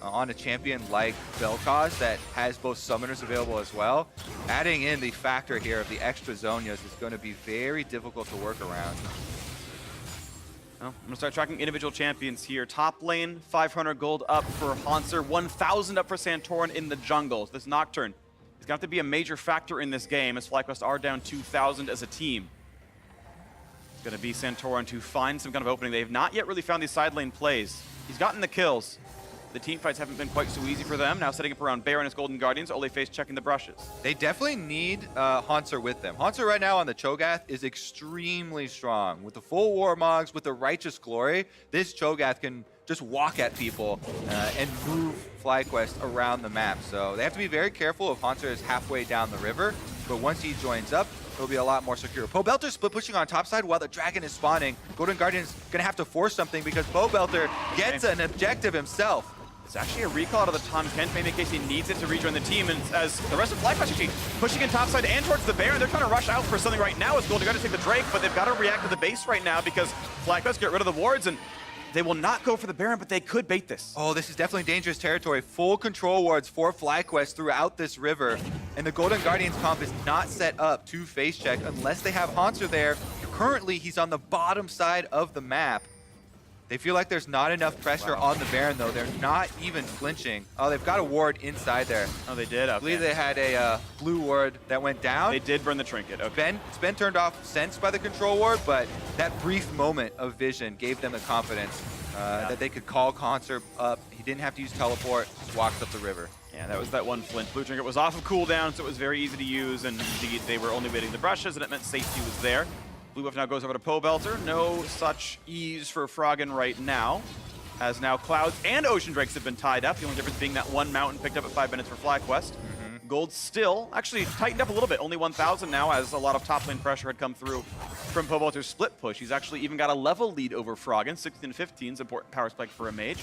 on a champion like Vel'Koz that has both summoners available as well, adding in the factor here of the extra Zhonyas is going to be very difficult to work around. Well, I'm going to start tracking individual champions here. Top lane, 500 gold up for Hauntzer, 1,000 up for Santorin in the jungle. This Nocturne is going to have to be a major factor in this game, as FlyQuest are down 2,000 as a team. It's going to be Santorin to find some kind of opening. They have not yet really found these side lane plays. He's gotten the kills. The team fights haven't been quite so easy for them. Now setting up around Baron as Golden Guardians. Olleh face checking the brushes. They definitely need Hauntzer with them. Hauntzer right now on the Cho'Gath is extremely strong. With the full Warmogs, with the Righteous Glory, this Cho'Gath can just walk at people and move FlyQuest around the map. So they have to be very careful if Hauntzer is halfway down the river. But once he joins up, it'll be a lot more secure. Pobelter split pushing on top side while the dragon is spawning. Golden Guardian's going to have to force something because Pobelter gets an objective himself. It's actually a recall out of the Tahm Kench, maybe in case he needs it to rejoin the team. And as the rest of FlyQuest actually pushing in topside and towards the Baron, they're trying to rush out for something right now as Golden Guardians take the Drake, but they've got to react to the base right now because FlyQuest get rid of the wards, and they will not go for the Baron, but they could bait this. Oh, this is definitely dangerous territory. Full control wards for FlyQuest throughout this river, and the Golden Guardians comp is not set up to face check unless they have Hauntzer there. Currently, he's on the bottom side of the map. They feel like there's not enough pressure on the Baron, though. They're not even flinching. Oh, they've got a ward inside there. Oh, they did? Okay. I believe they had a blue ward that went down. They did burn the trinket. Okay. It's been turned off since by the control ward, but that brief moment of vision gave them the confidence that they could call Hauntzer up. He didn't have to use teleport, just walked up the river. Yeah, that was that one flint. Blue trinket was off of cooldown, so it was very easy to use, and indeed they were only waiting the brushes, and it meant safety was there. Blue buff now goes over to Pobelter. No such ease for Froggen right now. as now Clouds and Ocean Drakes have been tied up. The only difference being that one mountain picked up at 5 minutes for FlyQuest. Gold still actually tightened up a little bit, only 1,000 now, as a lot of top lane pressure had come through from Pobelter's split push. He's actually even got a level lead over Froggen. 16-15 is important power spike for a mage.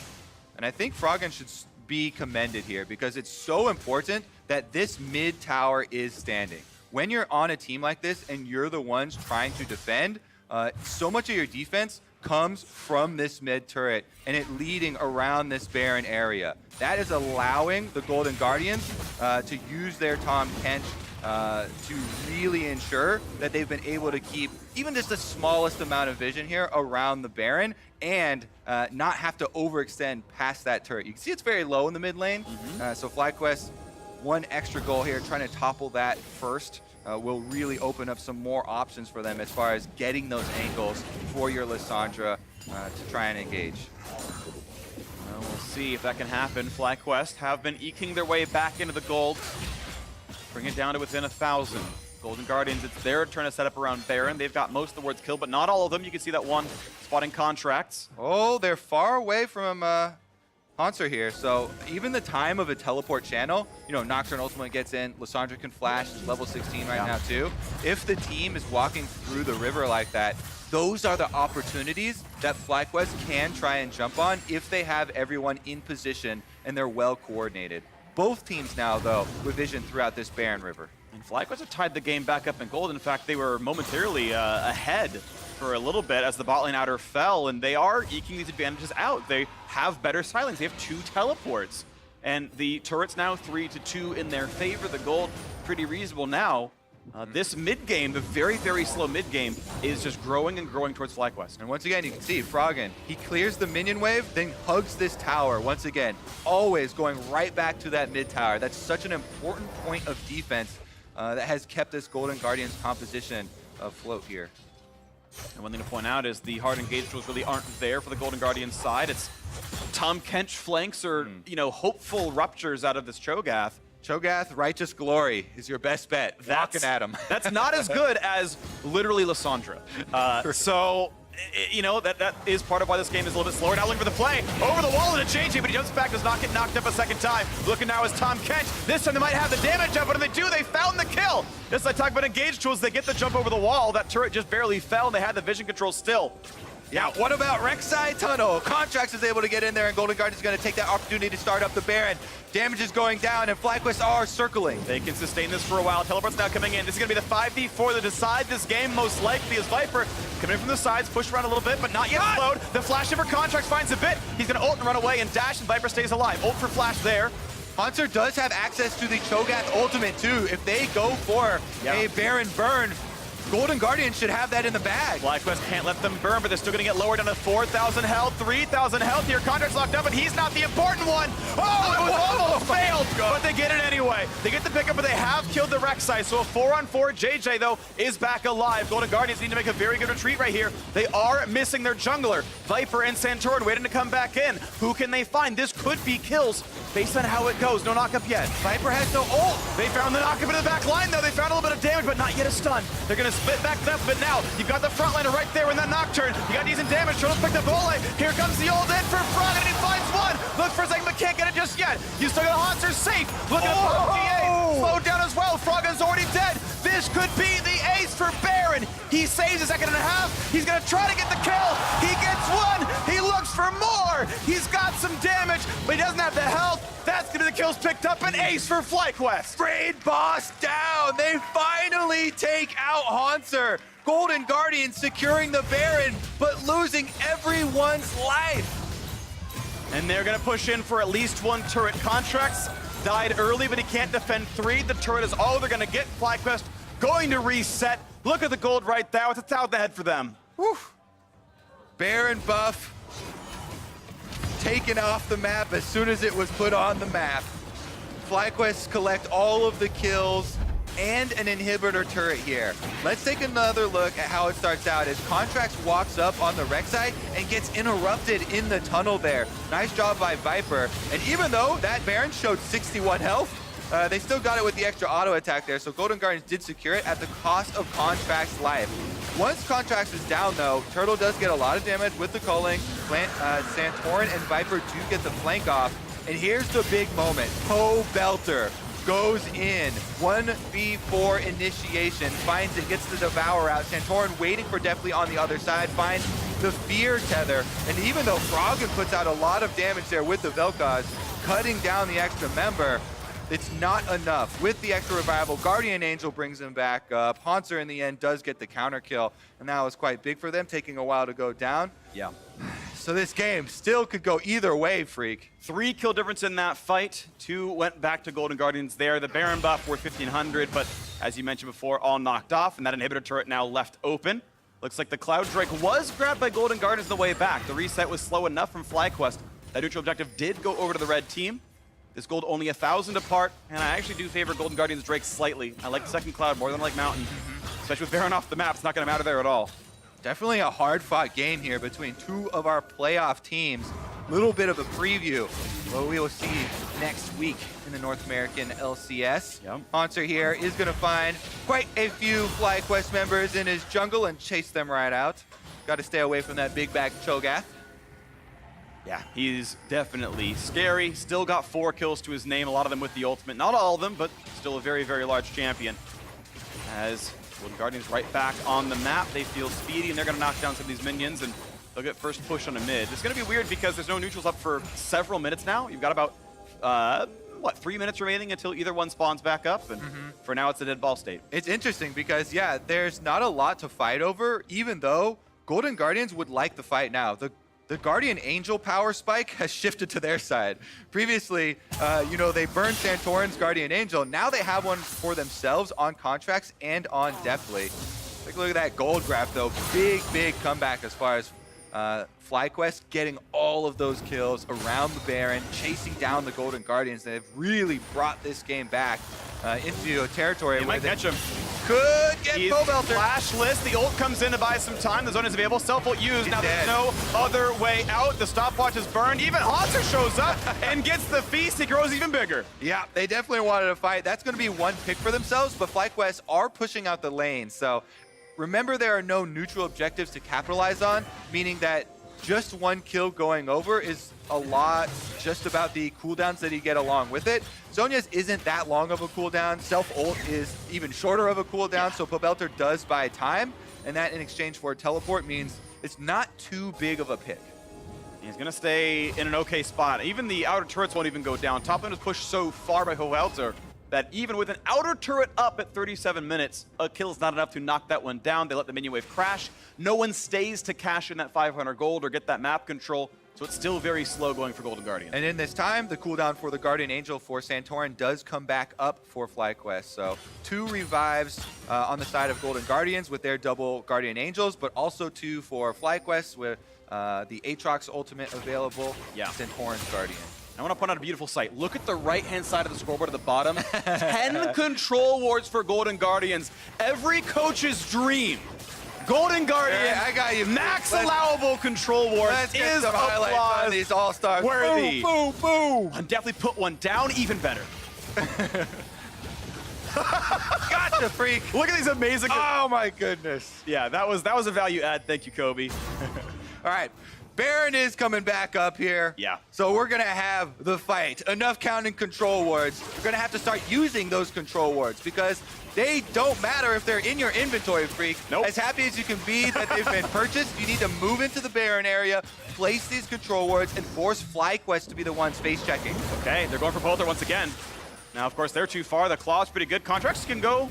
And I think Froggen should be commended here because it's so important that this mid tower is standing. When you're on a team like this and you're the ones trying to defend, so much of your defense comes from this mid turret and it leading around this barren area. That is allowing the Golden Guardians to use their Tahm Kench to really ensure that they've been able to keep even just the smallest amount of vision here around the Baron and not have to overextend past that turret. You can see it's very low in the mid lane, so FlyQuest, one extra goal here, trying to topple that first. Will really open up some more options for them as far as getting those angles for your Lissandra to try and engage. Well, we'll see if that can happen. FlyQuest have been eking their way back into the gold. Bring it down to within 1,000. Golden Guardians, it's their turn to set up around Baron. They've got most of the wards killed, but not all of them. You can see that one spotting Contractz. Oh, they're far away from Hauntzer here, so even the time of a teleport channel, you know, Nocturne ultimately gets in, Lissandra can flash, she's level 16 right now too. If the team is walking through the river like that, those are the opportunities that FlyQuest can try and jump on if they have everyone in position and they're well coordinated. Both teams now, though, with vision throughout this barren river. And FlyQuest have tied the game back up in gold. In fact, they were momentarily ahead for a little bit as the bot lane outer fell, and they are eking these advantages out. They have better silence. They have 2 teleports. And the turret's now 3-2 in their favor. The gold, pretty reasonable now. This mid-game, the very, very slow mid-game, is just growing and growing towards FlyQuest. And once again, you can see Froggen, he clears the minion wave, then hugs this tower once again, always going right back to that mid tower. That's such an important point of defense that has kept this Golden Guardians composition afloat here. And one thing to point out is the hard engage tools really aren't there for the Golden Guardians side. It's Tahm Kench flanks or, you know, hopeful ruptures out of this Cho'Gath. Cho'Gath, Righteous Glory is your best bet. Walking at him. That's not as good as literally Lissandra. So, you know, that is part of why this game is a little bit slower. Now looking for the play. Over the wall into JayJ, but he jumps back, does not get knocked up a second time. Looking now is Tahm Kench. This time they might have the damage up, but if they do, they found the kill. Just like talk about engage tools, they get the jump over the wall. That turret just barely fell, and they had the vision control still. Yeah, what about Rek'Sai tunnel? Contractz is able to get in there, and Golden Guardians is going to take that opportunity to start up the Baron. Damage is going down, and FlyQuest are circling. They can sustain this for a while. Teleport's now coming in. This is going to be the 5v4 to decide this game, most likely, as Viper coming in from the sides, push around a little bit, but not yet slowed. The flash in for Contractz finds a bit. He's going to ult and run away and dash, and Viper stays alive. Ult for flash there. Hauntzer does have access to the Cho'Gath ultimate, too. If they go for a Baron burn, Golden Guardians should have that in the bag. FlyQuest can't let them burn, but they're still going to get lower down to 4,000 health, 3,000 health here. Contract's locked up, but he's not the important one. Oh, it was almost failed, but they get it anyway. They get the pickup, but they have killed the Rek'Sai. So a 4-on-4. JayJ, though, is back alive. Golden Guardians need to make a very good retreat right here. They are missing their jungler. Viper and Santorin waiting to come back in. Who can they find? This could be kills based on how it goes. No knock-up yet. Viper has no ult. They found the knock-up in the back line, though. They found a little bit of damage, but not yet a stun. They're going to split back up, but now you've got the frontliner right there in that Nocturne. You got decent damage. Turtle's picked up Olleh. Here comes the old in for Froggen, and he finds one. Look for a second, but can't get it just yet. You still got Hauntzer safe. Look at the GA. Slowed down as well. Froggen's already dead. This could be the ace for Baron. He saves a second and a half. He's going to try to get the kill. He gets one. He looks for more. He's got some damage, but he doesn't have the health. That's going to be the kills picked up. An ace for FlyQuest. Raid boss down. They finally take out Hauntzer. Golden Guardians securing the Baron, but losing everyone's life. And they're going to push in for at least one turret. Contractz died early, but he can't defend 3. The turret is all they're going to get. FlyQuest going to reset. Look at the gold right there. It's a out the head for them. Whew. Baron buff taken off the map as soon as it was put on the map. FlyQuest collect all of the kills and an inhibitor turret here. Let's take another look at how it starts out as Contractz walks up on the Rek'Sai and gets interrupted in the tunnel there. Nice job by Viper. And even though that Baron showed 61 health, they still got it with the extra auto attack there, so Golden Guardians did secure it at the cost of Contract's life. Once Contractz is down though, Turtle does get a lot of damage with the culling. Santorin and Viper do get the flank off. And here's the big moment. Pobelter goes in. 1v4 initiation. Finds it, gets the Devour out. Santorin waiting for Deftly on the other side. Finds the Fear Tether. And even though Froggen puts out a lot of damage there with the Vel'Koz, cutting down the extra member, it's not enough. With the extra revival, Guardian Angel brings him back up. Hauntzer in the end does get the counter kill, and that was quite big for them, taking a while to go down. Yeah. So this game still could go either way, Phreak. 3 kill difference in that fight. 2 went back to Golden Guardians there. The Baron buff worth 1,500, but as you mentioned before, all knocked off, and that inhibitor turret now left open. Looks like the Cloud Drake was grabbed by Golden Guardians on the way back. The reset was slow enough from FlyQuest. That neutral objective did go over to the red team. This gold only 1,000 apart, and I actually do favor Golden Guardians Drake slightly. I like the second Cloud more than I like Mountain. Especially with Baron off the map, it's not going to matter there at all. Definitely a hard-fought game here between 2 of our playoff teams. Little bit of a preview what we will see next week in the North American LCS. Yep. Hauntzer here is going to find quite a few FlyQuest members in his jungle and chase them right out. Got to stay away from that big bag Cho'Gath. Yeah, he's definitely scary. Still got 4 kills to his name, a lot of them with the ultimate. Not all of them, but still a very, very large champion. As Golden Guardians right back on the map, they feel speedy, and they're going to knock down some of these minions, and they'll get first push on a mid. It's going to be weird because there's no neutrals up for several minutes now. You've got about, 3 minutes remaining until either one spawns back up, and for now it's a dead ball state. It's interesting because, yeah, there's not a lot to fight over, even though Golden Guardians would like the fight now. The Guardian Angel power spike has shifted to their side. Previously, you know, they burned Santorin's Guardian Angel. Now they have one for themselves on Contractz and on Deftly. Take a look at that gold graph, though. Big, big comeback as far as FlyQuest getting all of those kills around the Baron, chasing down the Golden Guardians. They've really brought this game back into a territory They where might they catch him. could get He's Pobelter. flashless. The ult comes in to buy some time. The zone is available. Self-ult used. Now there's no other way out. The stopwatch is burned. Even Hauntzer shows up and gets the feast. He grows even bigger. Yeah, they definitely wanted to fight. That's going to be one pick for themselves, but FlyQuest are pushing out the lane. So remember, there are no neutral objectives to capitalize on, meaning that just one kill going over is a lot just about the cooldowns that you get along with it. Zhonya's isn't that long of a cooldown. Self-ult is even shorter of a cooldown, so Pobelter does buy time, and that in exchange for a teleport means it's not too big of a pick. He's going to stay in an okay spot. Even the outer turrets won't even go down. Top lane is pushed so far by Hauntzer that even with an outer turret up at 37 minutes, a kill is not enough to knock that one down. They let the minion wave crash. No one stays to cash in that 500 gold or get that map control, so it's still very slow going for Golden Guardian. And in this time, the cooldown for the Guardian Angel for Santorin does come back up for FlyQuest. So 2 revives on the side of Golden Guardians with their double Guardian Angels, but also 2 for FlyQuest with the Aatrox ultimate available, Santorin's Guardian. I want to point out a beautiful sight. Look at the right-hand side of the scoreboard at the bottom. 10 control wards for Golden Guardians. Every coach's dream. Golden Guardian, I got you. max allowable control ward is applause on these all-stars worthy. Boom, boom, boom. And definitely put one down, even better. Gotcha, Phreak. Look at these amazing. Oh my goodness. Yeah, that was a value add. Thank you, Kobe. All right. Baron is coming back up here. Yeah. So we're going to have the fight. Enough counting control wards. We're going to have to start using those control wards because they don't matter if they're in your inventory, Phreak. Nope. As happy as you can be that they've been purchased, you need to move into the Baron area, place these control wards, and force FlyQuest to be the ones face checking. Okay, they're going for Pobelter once again. Now, of course, they're too far. The Claw's pretty good. Contractz can go.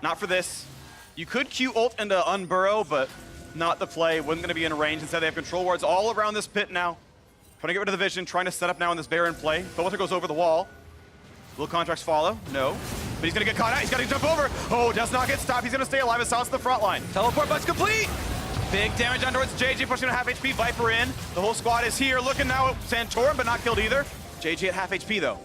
Not for this. You could Q ult into Unburrow, but not the play. Wasn't going to be in range. Instead, they have control wards all around this pit now. Trying to get rid of the vision, trying to set up now in this Baron play. Pobelter goes over the wall. Will Contractz follow? No. But he's going to get caught out. He's got to jump over. Oh, does not get stopped. He's going to stay alive. It's Silence the front line. Teleport but's complete. Big damage on towards JayJ, pushing at half HP. Viper in. The whole squad is here. Looking now at Santorin, but not killed either. JayJ at half HP, though.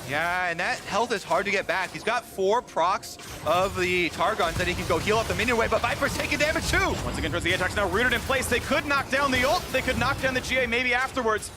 Yeah, and that health is hard to get back. He's got 4 procs of the Targons that he can go heal up the minion wave, but Viper's taking damage too! Once again towards the Aatrox, now rooted in place. They could knock down the ult. They could knock down the GA maybe afterwards.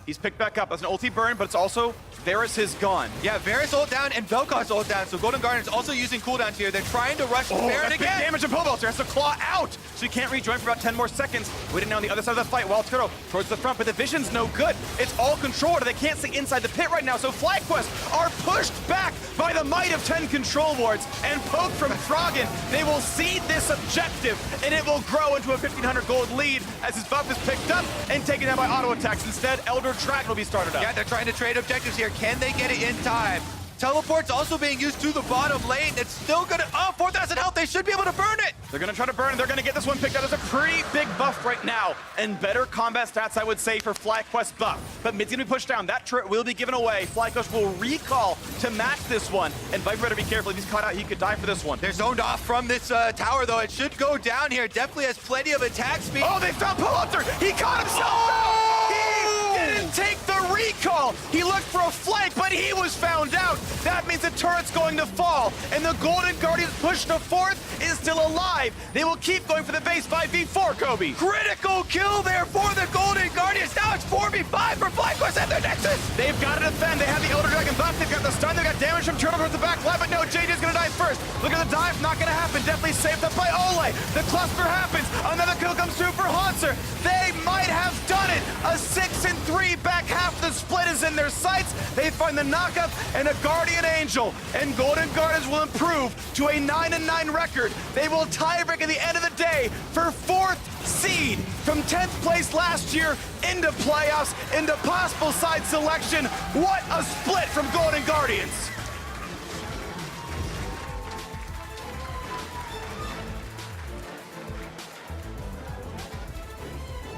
He's picked back up. That's an ulti burn, but it's also Varus is gone. Yeah, Varus ult down and Vel'Koz ult down. So Golden Guardians also using cooldowns here. They're trying to rush Baron That's big again. damage to Pobelter. Has to claw out, so he can't rejoin for about 10 more seconds. Waiting now on the other side of the fight. WildTurtle towards the front, but the vision's no good. It's all controlled. They can't see inside the pit right now, so FlyQuest are pushed back by the might of 10 control wards and poke from Froggen. They will cede this objective, and it will grow into a 1,500 gold lead as his buff is picked up and taken down by auto attacks. Instead, Elder Dragon will be started up. Yeah, they're trying to trade objectives here. Can they get it in time? Teleport's also being used to the bottom lane. It's still gonna, 4,000 health. They should be able to burn it. They're gonna try to burn, and they're gonna get this one picked up. There's a pretty big buff right now, and better combat stats, I would say, for FlyQuest buff. But mid's gonna be pushed down. That turret will be given away. FlyQuest will recall to match this one, and Viper better be careful. If he's caught out, he could die for this one. They're zoned off from this tower, though. It should go down here. Definitely has plenty of attack speed. Oh, they found Pobelter! He caught himself! Oh! He didn't take the recall! He looked for a flank, but he was found out! That means the turret's going to fall, and the Golden Guardians push to fourth is still alive. They will keep going for the base 5v4, Kobe. Critical kill there for the Golden Guardians. Now it's 4v5 for FlyQuest at their nexus. They've got to defend. They have the Elder Dragon buff. They've got the stun. They've got damage from Turtle towards the back line, but no, JJ's going to die first. Look at the dive. Not going to happen. Definitely saved up by Olleh. The cluster happens. Another kill comes through for Hauntzer. They might have done it. A 6-3 back half of the split is in their sights. They find the knockup and a Guardian Angel, and Golden Guardians will improve to a 9-9 record. They will tiebreak at the end of the day for fourth seed from 10th place last year into playoffs, into possible side selection. What a split from Golden Guardians.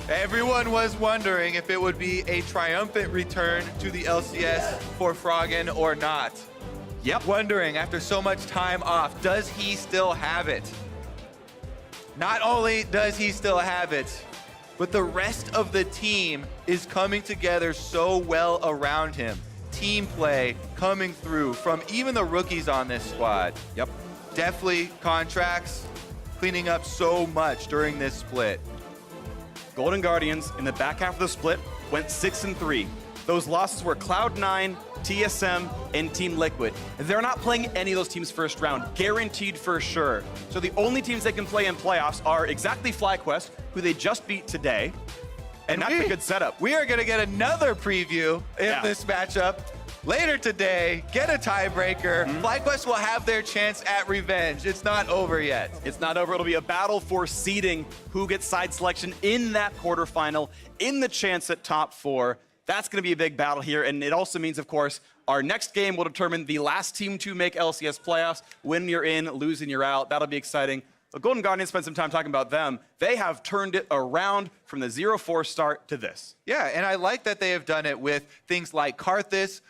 Everyone was wondering if it would be a triumphant return to the LCS for Froggen or not. Yep. Wondering, after so much time off, does he still have it? Not only does he still have it, but the rest of the team is coming together so well around him. Team play coming through from even the rookies on this squad. Yep. Deftly, Contractz, cleaning up so much during this split. Golden Guardians in the back half of the split went 6-3. Those losses were Cloud9, TSM, and Team Liquid. They're not playing any of those teams first round, guaranteed for sure. So the only teams they can play in playoffs are exactly FlyQuest, who they just beat today, and that's a good setup. We are going to get another preview in this matchup later today. Get a tiebreaker. FlyQuest will have their chance at revenge. It's not over yet. It's not over. It'll be a battle for seeding who gets side selection in that quarterfinal, in the chance at top 4. That's going to be a big battle here, and it also means, of course, our next game will determine the last team to make LCS playoffs. Win, you're in. Losing, you're out. That'll be exciting. The Golden Guardians spent some time talking about them. They have turned it around from the 0-4 start to this. Yeah, and I like that they have done it with things like Karthus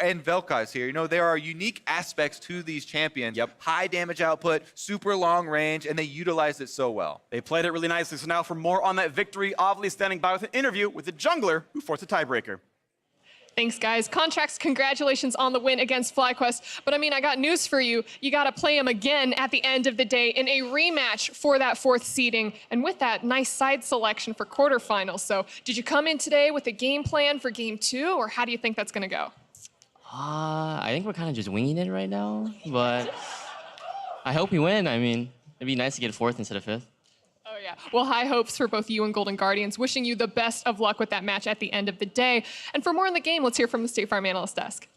and Vel'Koz here. You know, there are unique aspects to these champions. Yep. High damage output, super long range, and they utilize it so well. They played it really nicely. So now for more on that victory, Olleh standing by with an interview with the jungler who forced a tiebreaker. Thanks, guys. Contractz, congratulations on the win against FlyQuest. But I mean, I got news for you. You got to play him again at the end of the day in a rematch for that 4th seeding. And with that, nice side selection for quarterfinals. So did you come in today with a game plan for game 2, or how do you think that's going to go? I think we're kind of just winging it right now, but I hope we win. I mean, it'd be nice to get 4th instead of 5th. Oh, yeah. Well, high hopes for both you and Golden Guardians. Wishing you the best of luck with that match at the end of the day. And for more on the game, let's hear from the State Farm Analyst Desk.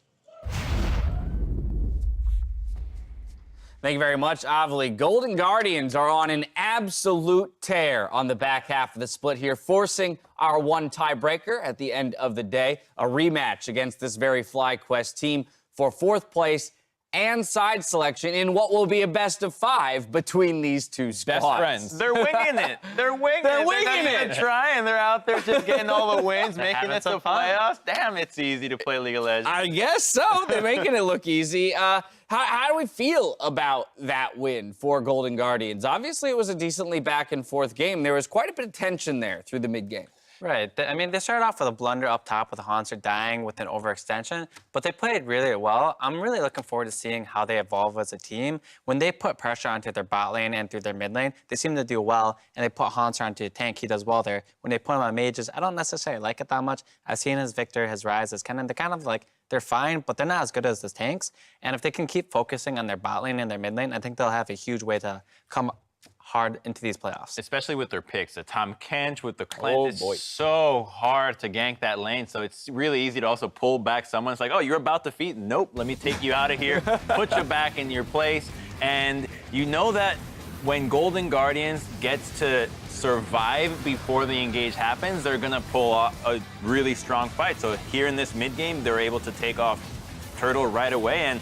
Thank you very much, Olleh. Golden Guardians are on an absolute tear on the back half of the split here, forcing our one tiebreaker at the end of the day, a rematch against this very FlyQuest team for 4th place and side selection in what will be a best of 5 between these two squads. Best friends. They're winging it. They're winging it. They're winging not it. even trying. They're out there just getting all the wins, making it to playoffs. Damn, it's easy to play League of Legends. I guess so. They're making it look easy. How do we feel about that win for Golden Guardians? Obviously, it was a decently back and forth game. There was quite a bit of tension there through the mid game. Right. I mean, they started off with a blunder up top with a Hauntzer dying with an overextension, but they played really well. I'm really looking forward to seeing how they evolve as a team. When they put pressure onto their bot lane and through their mid lane, they seem to do well, and they put Hauntzer onto a tank, he does well there. When they put him on mages, I don't necessarily like it that much. I've seen his Victor, his Rise, they're kind of like, they're fine, but they're not as good as the tanks. And if they can keep focusing on their bot lane and their mid lane, I think they'll have a huge way to come hard into these playoffs. Especially with their picks. The Tahm Kench with the cleanse is so hard to gank that lane, so it's really easy to also pull back someone. It's like, oh, you're about to feed? Nope, let me take you out of here, put you back in your place. And you know that when Golden Guardians gets to survive before the engage happens, they're gonna pull off a really strong fight. So here in this mid game, they're able to take off Turtle right away, and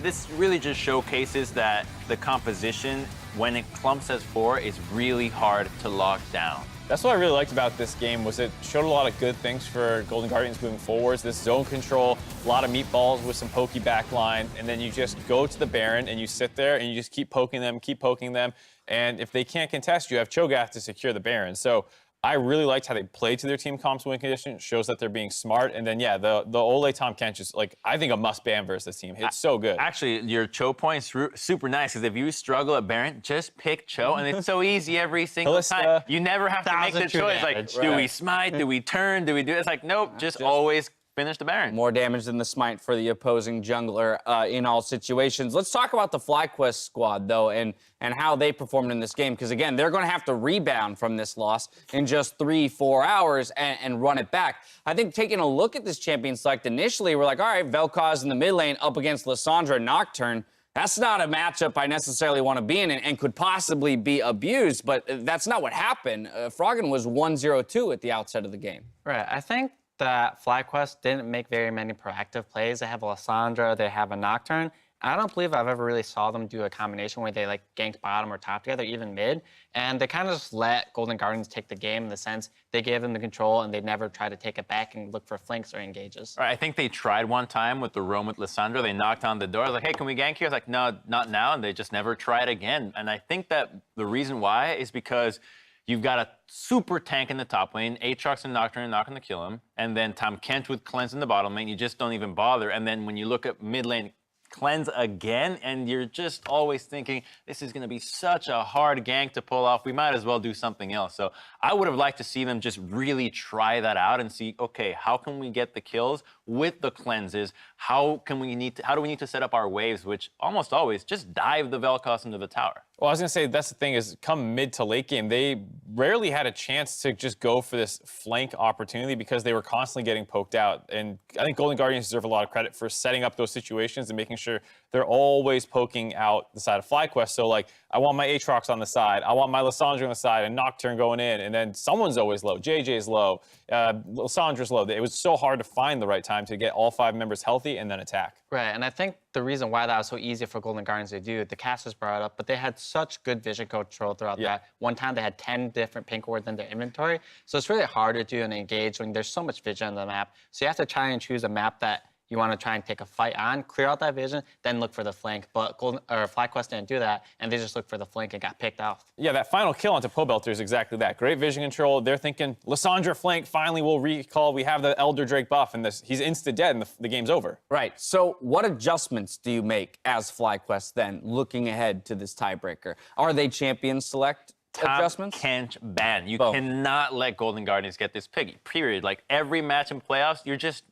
this really just showcases that the composition, when it clumps as 4, is really hard to lock down. That's what I really liked about this game, was it showed a lot of good things for Golden Guardians moving forwards. This zone control, a lot of meatballs with some pokey backline, and then you just go to the Baron and you sit there and you just keep poking them, and if they can't contest, you have Cho'Gath to secure the Baron. So I really liked how they played to their team comp's win condition. It shows that they're being smart. And then, yeah, the Olleh Tahm Kench is, like, I think a must-ban versus this team. It's so good. Actually, your Cho point's super nice, because if you struggle at Baron, just pick Cho, and it's so easy every single time. You never have to make the choice. Like, do we smite? Do we turn? Do we do it? It's like, nope, just always finish the Baron. More damage than the smite for the opposing jungler in all situations. Let's talk about the FlyQuest squad, though, and how they performed in this game, because, again, they're going to have to rebound from this loss in just 3-4 hours and run it back. I think taking a look at this champion select initially, we're like, all right, Vel'Koz in the mid lane up against Lissandra and Nocturne. That's not a matchup I necessarily want to be in and could possibly be abused, but that's not what happened. Froggen was 1-0-2 at the outset of the game. Right. I think that FlyQuest didn't make very many proactive plays. They have a Lissandra, they have a Nocturne. I don't believe I've ever really saw them do a combination where they like ganked bottom or top together, even mid. And they kind of just let Golden Guardians take the game in the sense they gave them the control and they never try to take it back and look for flanks or engages. Right, I think they tried one time with the roam with Lissandra. They knocked on the door. I was like, hey, can we gank here? I was like, no, not now. And they just never tried again. And I think that the reason why is because you've got a super tank in the top lane, Aatrox and Nocturne are not going to kill him. And then Tahm Kench with cleanse in the bottom lane. You just don't even bother. And then when you look at mid lane, cleanse again, and you're just always thinking, this is going to be such a hard gank to pull off. We might as well do something else. So I would have liked to see them just really try that out and see, okay, how can we get the kills with the cleanses? How do we need to set up our waves, which almost always just dive the Vel'Koz into the tower? Well, I was going to say, that's the thing, is come mid to late game, they rarely had a chance to just go for this flank opportunity because they were constantly getting poked out. And I think Golden Guardians deserve a lot of credit for setting up those situations and making sure they're always poking out the side of FlyQuest. So, like, I want my Aatrox on the side, I want my Lissandra on the side, and Nocturne going in, and then someone's always low. JJ's low, Lissandra's low. It was so hard to find the right time to get all 5 members healthy and then attack. Right, and I think the reason why that was so easy for Golden Guardians to do, the casters brought it up, but they had such good vision control throughout that. One time they had 10 different pink wards in their inventory, so it's really hard to do and engage when there's so much vision on the map. So you have to try and choose a map that you want to try and take a fight on, clear out that vision, then look for the flank. But FlyQuest didn't do that, and they just looked for the flank and got picked off. Yeah, that final kill onto Pobelter is exactly that. Great vision control. They're thinking, Lissandra flank, finally we'll recall. We have the Elder Drake buff, and he's insta-dead, and the game's over. Right. So what adjustments do you make as FlyQuest then, looking ahead to this tiebreaker? Are they champion select adjustments? Kench ban. You cannot let Golden Guardians get this pick, period. Like, every match in playoffs,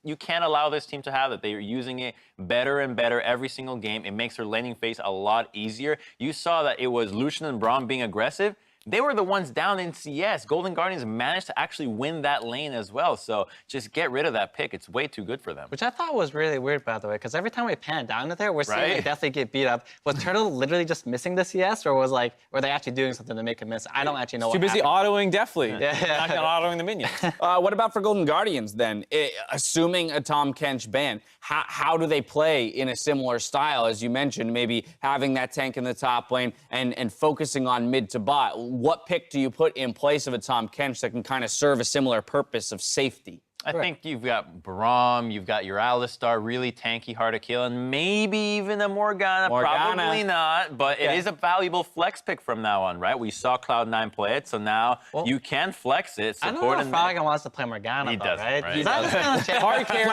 you can't allow this team to have it. They're using it better and better every single game. It makes their laning phase a lot easier. You saw that it was Lucian and Braum being aggressive. They were the ones down in CS. Golden Guardians managed to actually win that lane as well. So just get rid of that pick. It's way too good for them. Which I thought was really weird, by the way, because every time we pan down to there, we're seeing it definitely get beat up. Was Turtle literally just missing the CS, or were they actually doing something to make him miss? I don't actually know. Too busy autoing Deftly, not autoing the minions. What about for Golden Guardians then? Assuming a Tahm Kench ban, how do they play in a similar style, as you mentioned, maybe having that tank in the top lane and focusing on mid to bot? What pick do you put in place of a Tahm Kench that can kind of serve a similar purpose of safety? I think you've got Braum, you've got your Alistar, really tanky, hard to kill, and maybe even a Morgana. Probably not, but it is a valuable flex pick from now on, right? We saw Cloud9 play it, so now you can flex it. I don't know if Froggen wants to play Morgana, He doesn't, right? right? Is that hard carry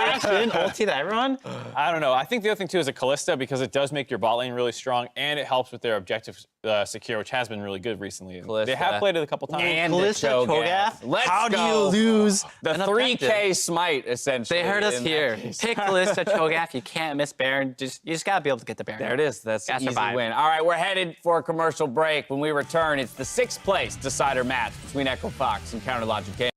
ulti to everyone? I don't know. I think the other thing too is a Kalista because it does make your bot lane really strong and it helps with their objective secure, which has been really good recently. They have played it a couple times. And Kalista, Cho'Gath. Let's How do go. you lose The an 3K smite, essentially. They heard us in that here. case. Pick Kalista, Cho'Gath. You can't miss Baron. You just gotta be able to get the Baron. There it is. That's an Gotta easy survive. win. All right, we're headed for a commercial break. When we return, it's the 6th place decider match between Echo Fox and Counterlogic Gaming.